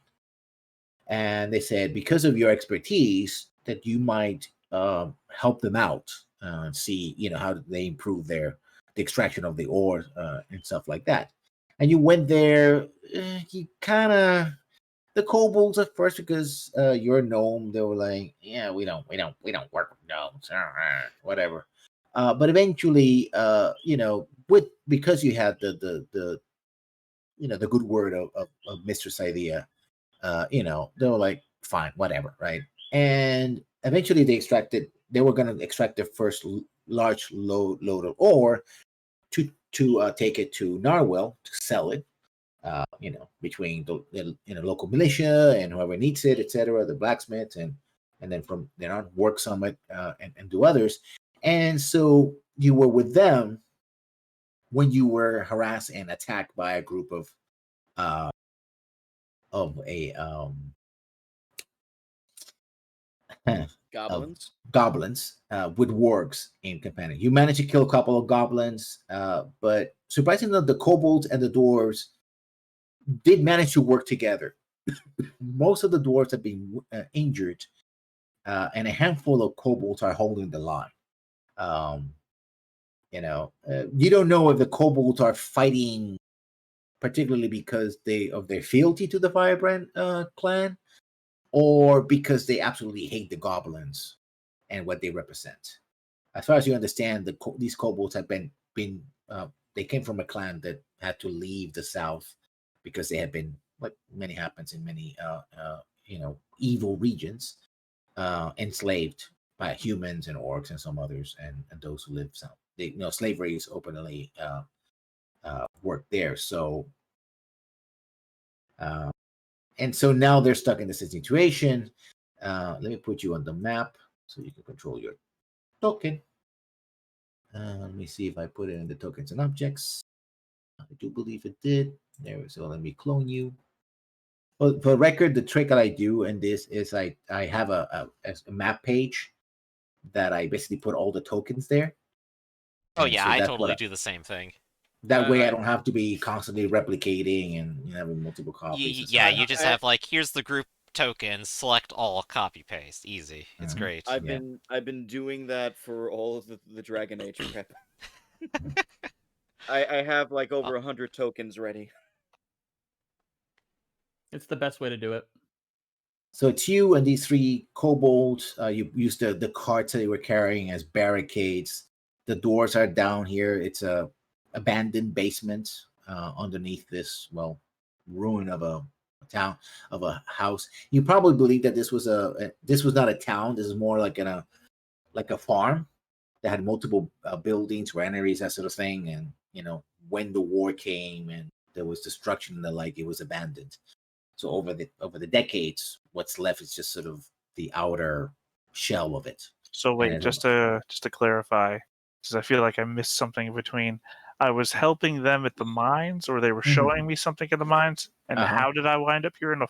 [SPEAKER 2] And they said, because of your expertise, that you might help them out and see, how they improve the extraction of the ore and stuff like that. and you went there. You kind of the kobolds at first, because you're a gnome. They were like, yeah, we don't work with gnomes, whatever. But eventually, because you had the the good word of Mistress Idea, they were like, fine, whatever, right? And eventually they were going to extract their first large load of ore to take it to Narwhal to sell it, between the local militia and whoever needs it, etc., the blacksmiths, and then from then on work some it and do others. And so you were with them when you were harassed and attacked by a group of goblins with wargs in companion. You managed to kill a couple of goblins, but surprisingly enough, the kobolds and the dwarves did manage to work together. Most of the dwarves have been injured, and a handful of kobolds are holding the line. You don't know if the kobolds are fighting particularly because of their fealty to the Firebrand clan, or because they absolutely hate the goblins and what they represent. As far as you understand, these kobolds have been they came from a clan that had to leave the south because they had been, like many happens in many evil regions, enslaved by humans and orcs and some others, and those who live south. Slavery is openly worked there. So and so now they're stuck in this situation. Let me put you on the map so you can control your token. Let me see if I put it in the tokens and objects. I do believe it did. There, so let me clone you. Well, for the record, the trick that I do in this is I have a map page that I basically put all the tokens there.
[SPEAKER 1] Oh yeah, so I totally do the same thing.
[SPEAKER 2] That way I don't have to be constantly replicating and having multiple copies.
[SPEAKER 1] Yeah, you just have like, here's the group tokens, select all, copy paste, easy. It's great.
[SPEAKER 3] I've been doing that for all of the Dragon Age prep. I have like over 100 tokens ready.
[SPEAKER 5] It's the best way to do it.
[SPEAKER 2] So it's you and these three kobolds. You used the carts that they were carrying as barricades. The doors are down here. It's a abandoned basement underneath this ruin of a town, of a house. You probably believe that this was not a town. This is more like a farm that had multiple buildings, granaries, that sort of thing. And when the war came and there was destruction and the like, it was abandoned. So over the decades, what's left is just sort of the outer shell of it.
[SPEAKER 6] So wait, just to clarify, because I feel like I missed something in between. I was helping them at the mines, or they were showing me something at the mines. And how did I wind up here in a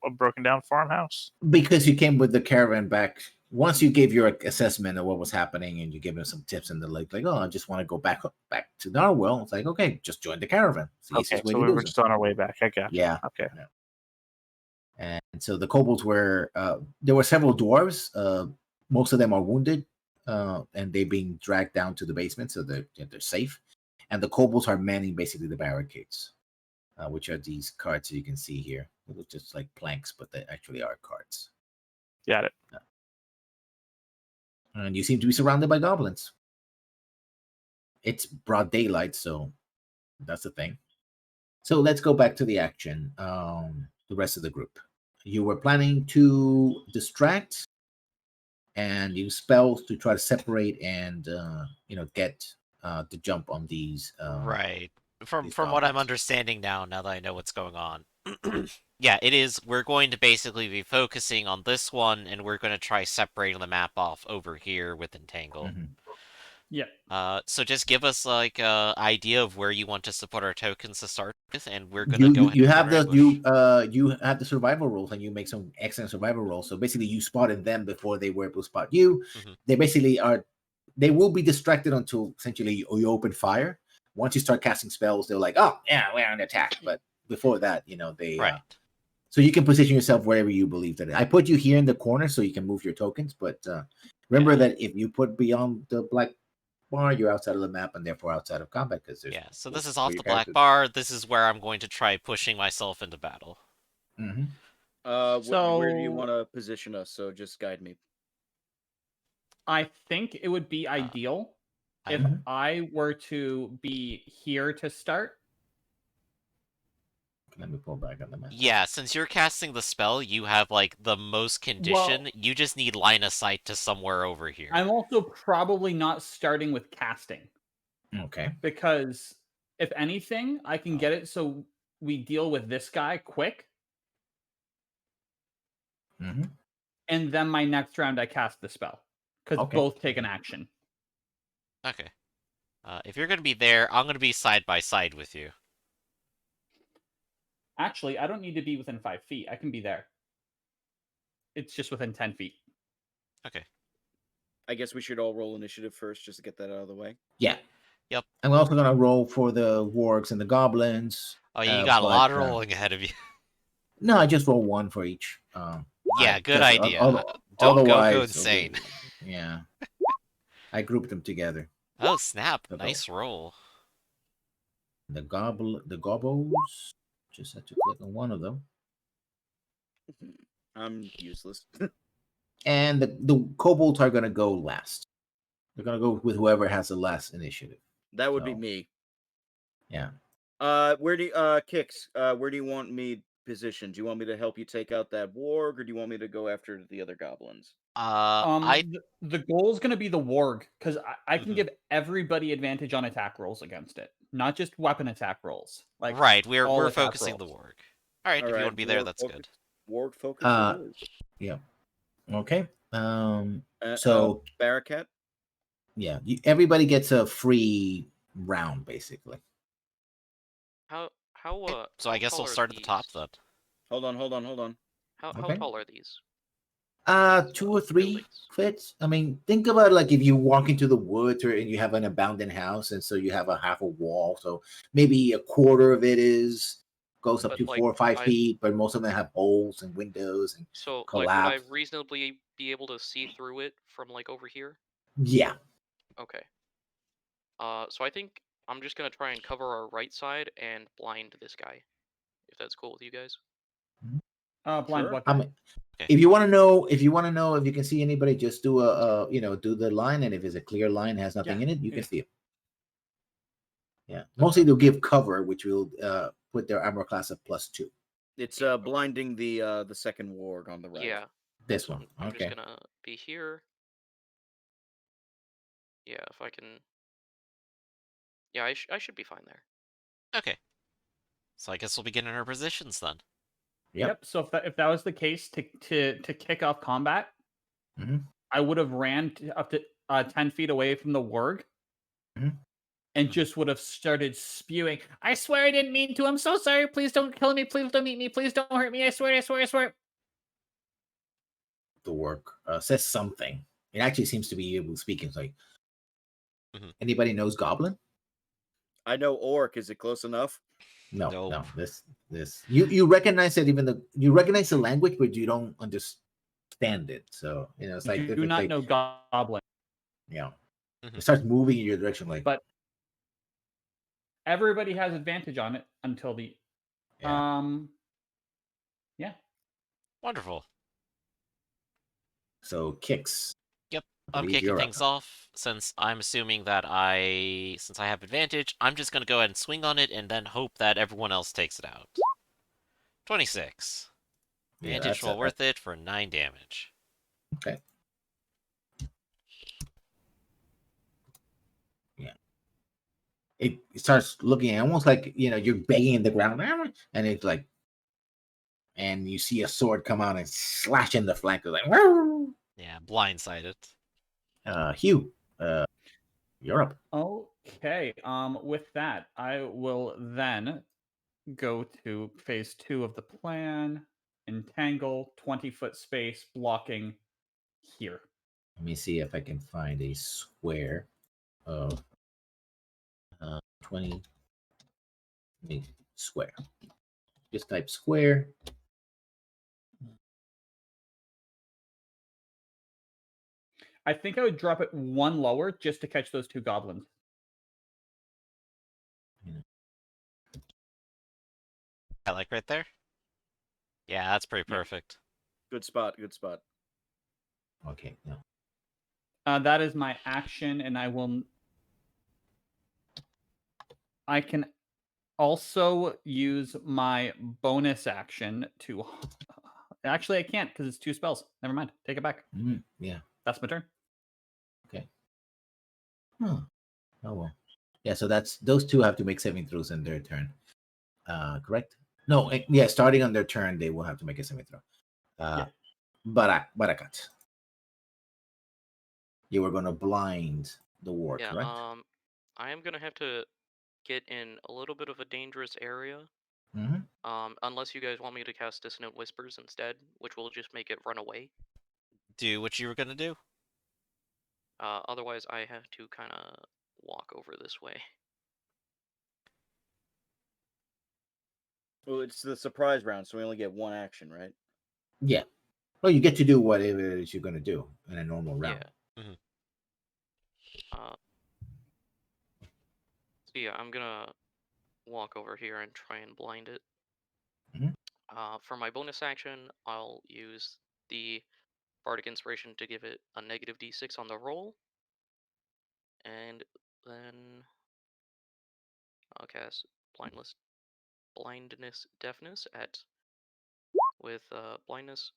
[SPEAKER 6] broken down farmhouse?
[SPEAKER 2] Because you came with the caravan back. Once you gave your assessment of what was happening, and you gave them some tips, and they're like, oh, I just want to go back to Narwhal. It's like, okay, just join the caravan.
[SPEAKER 6] Okay, so we were just on our way back. I got you.
[SPEAKER 2] Yeah.
[SPEAKER 6] Okay.
[SPEAKER 2] Yeah. And so the kobolds were there were several dwarves. Most of them are wounded, and they're being dragged down to the basement, so they're safe. And the kobolds are manning basically the barricades, which are these carts you can see here. They look just like planks, but they actually are carts.
[SPEAKER 6] Got it.
[SPEAKER 2] And you seem to be surrounded by goblins. It's broad daylight, so that's the thing. So let's go back to the action. The rest of the group. You were planning to distract and use spells to try to separate and get the jump on these.
[SPEAKER 1] Right. From what I'm understanding now that I know what's going on. Yeah, it is. We're going to basically be focusing on this one, and we're going to try separating the map off over here with Entangle.
[SPEAKER 2] Mm-hmm.
[SPEAKER 5] Yeah.
[SPEAKER 1] So just give us like an idea of where you want us to put our tokens to start with, and we're gonna go ahead.
[SPEAKER 2] You have you have the survival rules, and you make some excellent survival rolls. So basically, you spotted them before they were able to spot you. Mm-hmm. They basically they will be distracted until essentially you open fire. Once you start casting spells, they're like, oh yeah, we're on attack. But before that, they
[SPEAKER 1] right.
[SPEAKER 2] So you can position yourself wherever you believe that. I put you here in the corner so you can move your tokens, but remember that if you put beyond the black bar, you're outside of the map and therefore outside of combat because there's
[SPEAKER 1] So this is
[SPEAKER 2] where
[SPEAKER 1] off
[SPEAKER 2] your
[SPEAKER 1] the black
[SPEAKER 2] character-
[SPEAKER 1] bar. This is where I'm going to try pushing myself into battle.
[SPEAKER 2] Mhm.
[SPEAKER 3] Where do you
[SPEAKER 5] So-
[SPEAKER 3] want to position us? So just guide me.
[SPEAKER 5] I think it would be ideal if
[SPEAKER 2] Mhm.
[SPEAKER 5] I were to be here to start.
[SPEAKER 2] Let me pull back on the map.
[SPEAKER 1] Yeah, since you're casting the spell, you have like the most condition. You just need line of sight to somewhere over here.
[SPEAKER 5] I'm also probably not starting with casting.
[SPEAKER 2] Okay.
[SPEAKER 5] Because if anything, I can get it so we deal with this guy quick.
[SPEAKER 2] Mm-hmm.
[SPEAKER 5] And then my next round I cast the spell. Because both take an action.
[SPEAKER 1] Okay. If you're going to be there, I'm going to be side by side with you.
[SPEAKER 5] Actually, I don't need to be within 5 feet. I can be there. It's just within 10 feet.
[SPEAKER 1] Okay.
[SPEAKER 3] I guess we should all roll initiative first just to get that out of the way.
[SPEAKER 2] Yeah.
[SPEAKER 1] Yep.
[SPEAKER 2] I'm also going to roll for the wargs and the goblins.
[SPEAKER 1] Oh, you got a lot of rolling ahead of you.
[SPEAKER 2] No, I just roll one for each.
[SPEAKER 1] Yeah, good idea. Don't go insane.
[SPEAKER 2] Yeah. I grouped them together.
[SPEAKER 1] Oh, snap. Nice roll.
[SPEAKER 2] The gobbles. Just had to click on one of them.
[SPEAKER 3] I'm useless.
[SPEAKER 2] And the kobolds are going to go last. They're going to go with whoever has the last initiative.
[SPEAKER 3] That would be me.
[SPEAKER 2] Yeah.
[SPEAKER 3] Where do you want me positioned? Do you want me to help you take out that warg, or do you want me to go after the other goblins?
[SPEAKER 5] The goal is going to be the warg, because I can give everybody advantage on attack rolls against it, not just weapon attack rolls. Like
[SPEAKER 1] right, we're focusing the warg. All right, if you want to be there, that's good.
[SPEAKER 3] Warg focus.
[SPEAKER 2] Yeah. Okay. So
[SPEAKER 3] Barakat.
[SPEAKER 2] Yeah, everybody gets a free round basically.
[SPEAKER 1] So I guess we'll start at the top then.
[SPEAKER 3] Hold on.
[SPEAKER 4] How tall are these?
[SPEAKER 2] 2 or 3 fits. I mean, think about like if you walk into the woods and you have an abandoned house, and so you have a half a wall. So maybe a quarter of it goes up to 4 or 5 feet, but most of them have holes and windows and collapse.
[SPEAKER 4] Like, would I reasonably be able to see through it from like over here?
[SPEAKER 2] Yeah.
[SPEAKER 4] Okay. So I think I'm just gonna try and cover our right side and blind this guy, if that's cool with you guys.
[SPEAKER 5] Blind
[SPEAKER 2] Sure.
[SPEAKER 5] what?
[SPEAKER 2] I mean, if you want to know if you can see anybody, just do do the line, and if it's a clear line, has nothing in it, you can see it. Yeah, mostly they'll give cover, which will put their armor class at +2.
[SPEAKER 3] It's blinding the second warg on the right.
[SPEAKER 4] Yeah.
[SPEAKER 2] This one.
[SPEAKER 4] I'm
[SPEAKER 2] Okay.
[SPEAKER 4] just gonna be here. Yeah, if I can. Yeah, I should be fine there.
[SPEAKER 1] Okay. So I guess we'll begin in our positions then.
[SPEAKER 2] Yep.
[SPEAKER 5] So if that was the case, to kick off combat, I would have ran up to 10 feet away from the warg, and just would have started spewing. I swear I didn't mean to. I'm so sorry. Please don't kill me. Please don't eat me. Please don't hurt me. I swear. I swear. I swear.
[SPEAKER 2] The warg says something. It actually seems to be able to speak. It's like, anybody knows Goblin?
[SPEAKER 3] I know Orc. Is it close enough?
[SPEAKER 2] No. This you recognize it. You recognize the language, but you don't understand it. So it's like
[SPEAKER 5] you do not know Goblin.
[SPEAKER 2] Yeah, it starts moving in your direction, like.
[SPEAKER 5] But everybody has advantage on it until the. Yeah.
[SPEAKER 1] Wonderful.
[SPEAKER 2] So kicks.
[SPEAKER 1] Yep, I'm kicking things off. Since I'm assuming that since I have advantage, I'm just gonna go ahead and swing on it, and then hope that everyone else takes it out. 26. Advantage roll worth it for 9 damage.
[SPEAKER 2] Okay. Yeah. It starts looking almost like you're begging in the ground, and it's like, and you see a sword come out and slash in the flank, like, woo!
[SPEAKER 1] Yeah, blindsided.
[SPEAKER 2] Hugh, you're up.
[SPEAKER 5] Okay. With that, I will then go to phase 2 of the plan. Entangle, 20-foot space, blocking here.
[SPEAKER 2] Let me see if I can find a square of 20. Square. Just type square.
[SPEAKER 5] I think I would drop it one lower just to catch those two goblins.
[SPEAKER 1] I like right there. Yeah, that's pretty perfect.
[SPEAKER 3] Good spot. Good spot.
[SPEAKER 2] Okay. No.
[SPEAKER 5] That is my action, and I can also use my bonus action to. Actually, I can't because it's 2 spells. Never mind. Take it back.
[SPEAKER 2] Yeah.
[SPEAKER 5] That's my turn.
[SPEAKER 2] Okay. Oh well. Yeah. So those 2 have to make saving throws in their turn. Correct? No. Yeah. Starting on their turn, they will have to make a saving throw.
[SPEAKER 5] Yeah.
[SPEAKER 2] Barakat. You were gonna blind the war,
[SPEAKER 4] Yeah.
[SPEAKER 2] correct?
[SPEAKER 4] I am gonna have to get in a little bit of a dangerous area.
[SPEAKER 2] Mm-hmm.
[SPEAKER 4] Unless you guys want me to cast Dissonant Whispers instead, which will just make it run away.
[SPEAKER 1] Do what you were gonna do.
[SPEAKER 4] Otherwise, I have to kind of walk over this way.
[SPEAKER 3] Well, it's the surprise round, so we only get 1 action, right?
[SPEAKER 2] Yeah. Well, you get to do whatever it is you're gonna do in a normal round.
[SPEAKER 4] Yeah. So yeah, I'm gonna walk over here and try and blind it.
[SPEAKER 2] Mhm.
[SPEAKER 4] For my bonus action, I'll use the Bardic Inspiration to give it a negative d6 on the roll. And then I'll cast blindness deafness with blindness.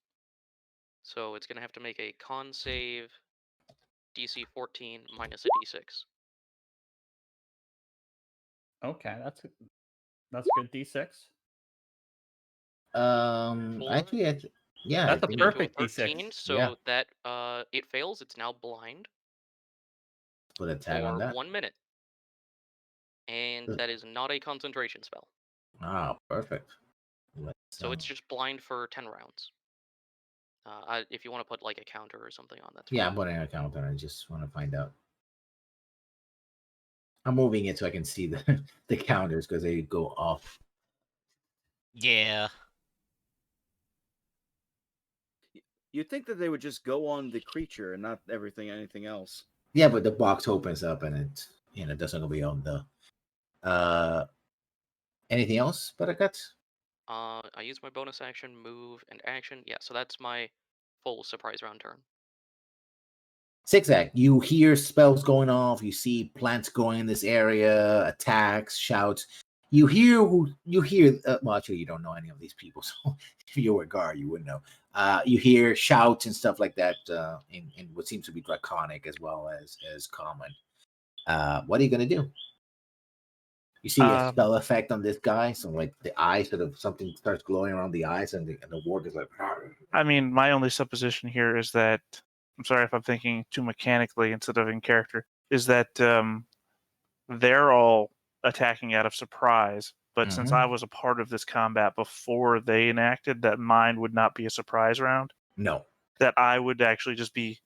[SPEAKER 4] So it's gonna have to make a con save DC 14 minus a d6.
[SPEAKER 5] Okay, that's good. D6.
[SPEAKER 2] Actually, yeah,
[SPEAKER 5] That's
[SPEAKER 2] I
[SPEAKER 5] a
[SPEAKER 2] think
[SPEAKER 5] perfect
[SPEAKER 4] Into a 13,
[SPEAKER 5] D6.
[SPEAKER 4] so
[SPEAKER 2] Yeah.
[SPEAKER 4] that it fails. It's now blind
[SPEAKER 2] put a tag on
[SPEAKER 4] for
[SPEAKER 2] that.
[SPEAKER 4] 1 minute, and
[SPEAKER 2] Good.
[SPEAKER 4] that is not a concentration spell.
[SPEAKER 2] Ah, perfect.
[SPEAKER 4] So it's just blind for 10 rounds. If you want to put like a counter or something on that.
[SPEAKER 2] Yeah, I'm putting a counter. I just want to find out. I'm moving it so I can see the the counters because they go off.
[SPEAKER 1] Yeah.
[SPEAKER 3] You'd think that they would just go on the creature and not anything else.
[SPEAKER 2] Yeah, but the box opens up and it doesn't go beyond the. Anything else, Barakat?
[SPEAKER 4] I use my bonus action, move, and action. Yeah, so that's my full surprise round turn.
[SPEAKER 2] Zigzag. You hear spells going off. You see plants going in this area. Attacks, shouts. You hear. Well, actually, you don't know any of these people. So if you were a guard, you wouldn't know. You hear shouts and stuff like that in what seems to be draconic as well as common. What are you gonna do? You see a spell effect on this guy, so like the eye sort of something starts glowing around the eyes, and the ward is like.
[SPEAKER 6] I mean, my only supposition here is that I'm sorry if I'm thinking too mechanically instead of in character. Is that they're all attacking out of surprise, but since I was a part of this combat before they enacted, that mine would not be a surprise round.
[SPEAKER 2] No,
[SPEAKER 6] that I would actually just be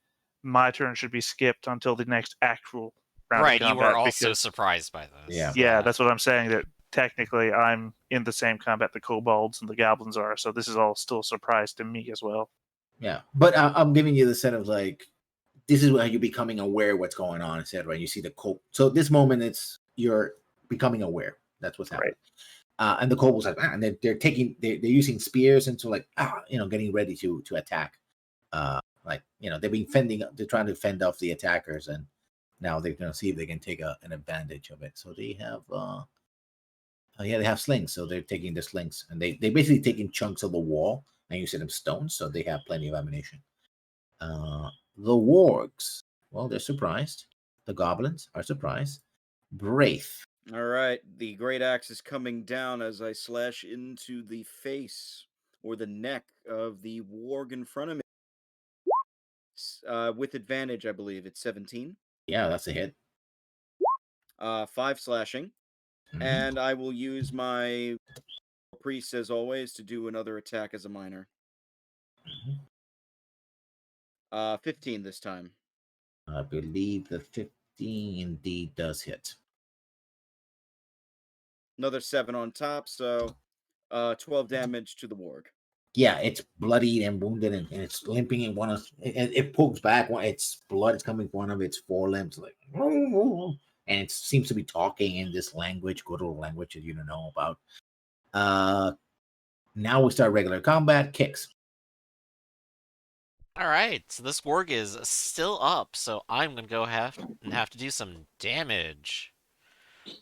[SPEAKER 6] my turn should be skipped until the next actual round
[SPEAKER 1] Right,
[SPEAKER 6] of
[SPEAKER 1] you
[SPEAKER 6] combat.
[SPEAKER 1] were also surprised by this.
[SPEAKER 2] Yeah.
[SPEAKER 6] That's what I'm saying. That technically I'm in the same combat the kobolds and the goblins are, so this is all still a surprise to me as well.
[SPEAKER 2] Yeah, but I'm giving you the set of like, this is where you're becoming aware of what's going on, etc. You see the cold. So this moment, you're becoming aware. That's what's happening. Right. And the kobolds like, and they're using spears and so like, getting ready to attack. They're trying to fend off the attackers, and now they're going to see if they can take an advantage of it. So they have, they have slings. So they're taking the slings, and they basically taking chunks of the wall and using them stones, so they have plenty of ammunition. The wargs, well, they're surprised. The goblins are surprised. Braith.
[SPEAKER 3] All right, the great axe is coming down as I slash into the face or the neck of the warg in front of me. With advantage, I believe it's 17.
[SPEAKER 2] Yeah, that's a hit.
[SPEAKER 3] 5 slashing, and I will use my priest as always to do another attack as a minor. 15 this time.
[SPEAKER 2] I believe the 15 indeed does hit.
[SPEAKER 3] Another 7 on top, so 12 damage to the warg.
[SPEAKER 2] yeah, it's bloodied and wounded, and it's limping in one of it pokes back. Its blood is coming from one of its forelimbs, like, and it seems to be talking in this language, good old language that you don't know about. Now we start regular combat. Kicks.
[SPEAKER 1] All right, so this warg is still up, so I'm gonna go have to do some damage.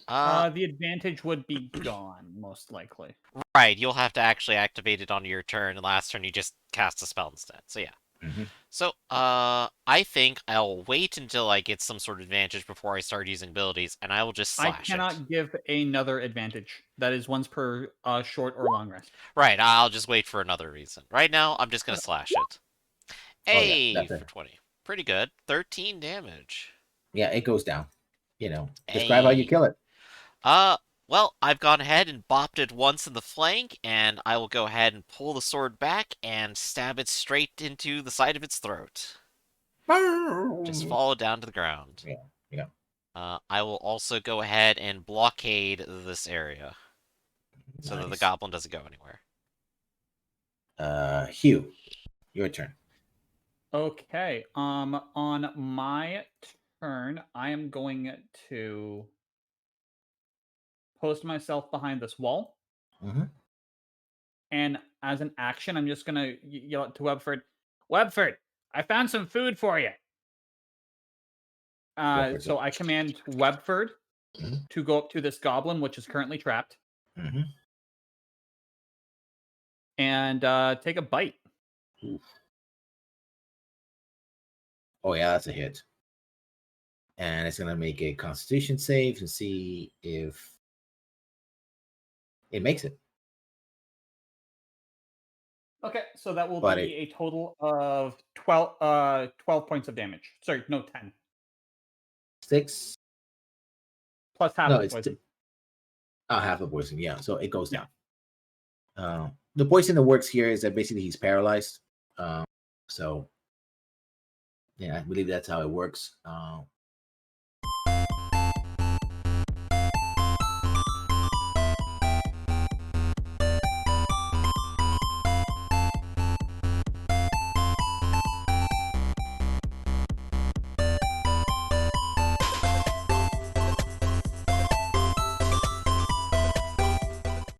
[SPEAKER 5] The advantage would be gone, most likely.
[SPEAKER 1] Right, you'll have to actually activate it on your turn, and last turn you just cast a spell instead. So yeah.
[SPEAKER 2] Mm-hmm.
[SPEAKER 1] So, I think I'll wait until I get some sort of advantage before I start using abilities, and I will just slash
[SPEAKER 5] I cannot give another advantage. That is once per short or long rest.
[SPEAKER 1] Right, I'll just wait for another reason. Right now, I'm just gonna slash it.
[SPEAKER 2] Oh, yeah,
[SPEAKER 1] Hey,
[SPEAKER 2] that's
[SPEAKER 1] for
[SPEAKER 2] it.
[SPEAKER 1] 20. Pretty good. 13 damage.
[SPEAKER 2] Yeah, it goes down. Describe how you kill it.
[SPEAKER 1] Well, I've gone ahead and bopped it once in the flank, and I will go ahead and pull the sword back and stab it straight into the side of its throat. Just fall down to the ground.
[SPEAKER 2] Yeah.
[SPEAKER 1] I will also go ahead and blockade this area so that the goblin doesn't go anywhere.
[SPEAKER 2] Hugh, your turn.
[SPEAKER 5] Okay. On my turn, I am going to post myself behind this wall.
[SPEAKER 2] Mm-hmm.
[SPEAKER 5] And as an action, I'm just gonna yell out to Webford, Webford, I found some food for you. So I command Webford to go up to this goblin, which is currently trapped, and take a bite.
[SPEAKER 2] Oof. Oh yeah, that's a hit. And it's gonna make a Constitution save to see if it makes it.
[SPEAKER 5] Okay, so that will be a total of 12 points of damage. Sorry, no, 10.
[SPEAKER 2] 6
[SPEAKER 5] plus half the poison.
[SPEAKER 2] Half the poison, yeah. So it goes down. The poison that works here is that basically he's paralyzed. So yeah, I believe that's how it works.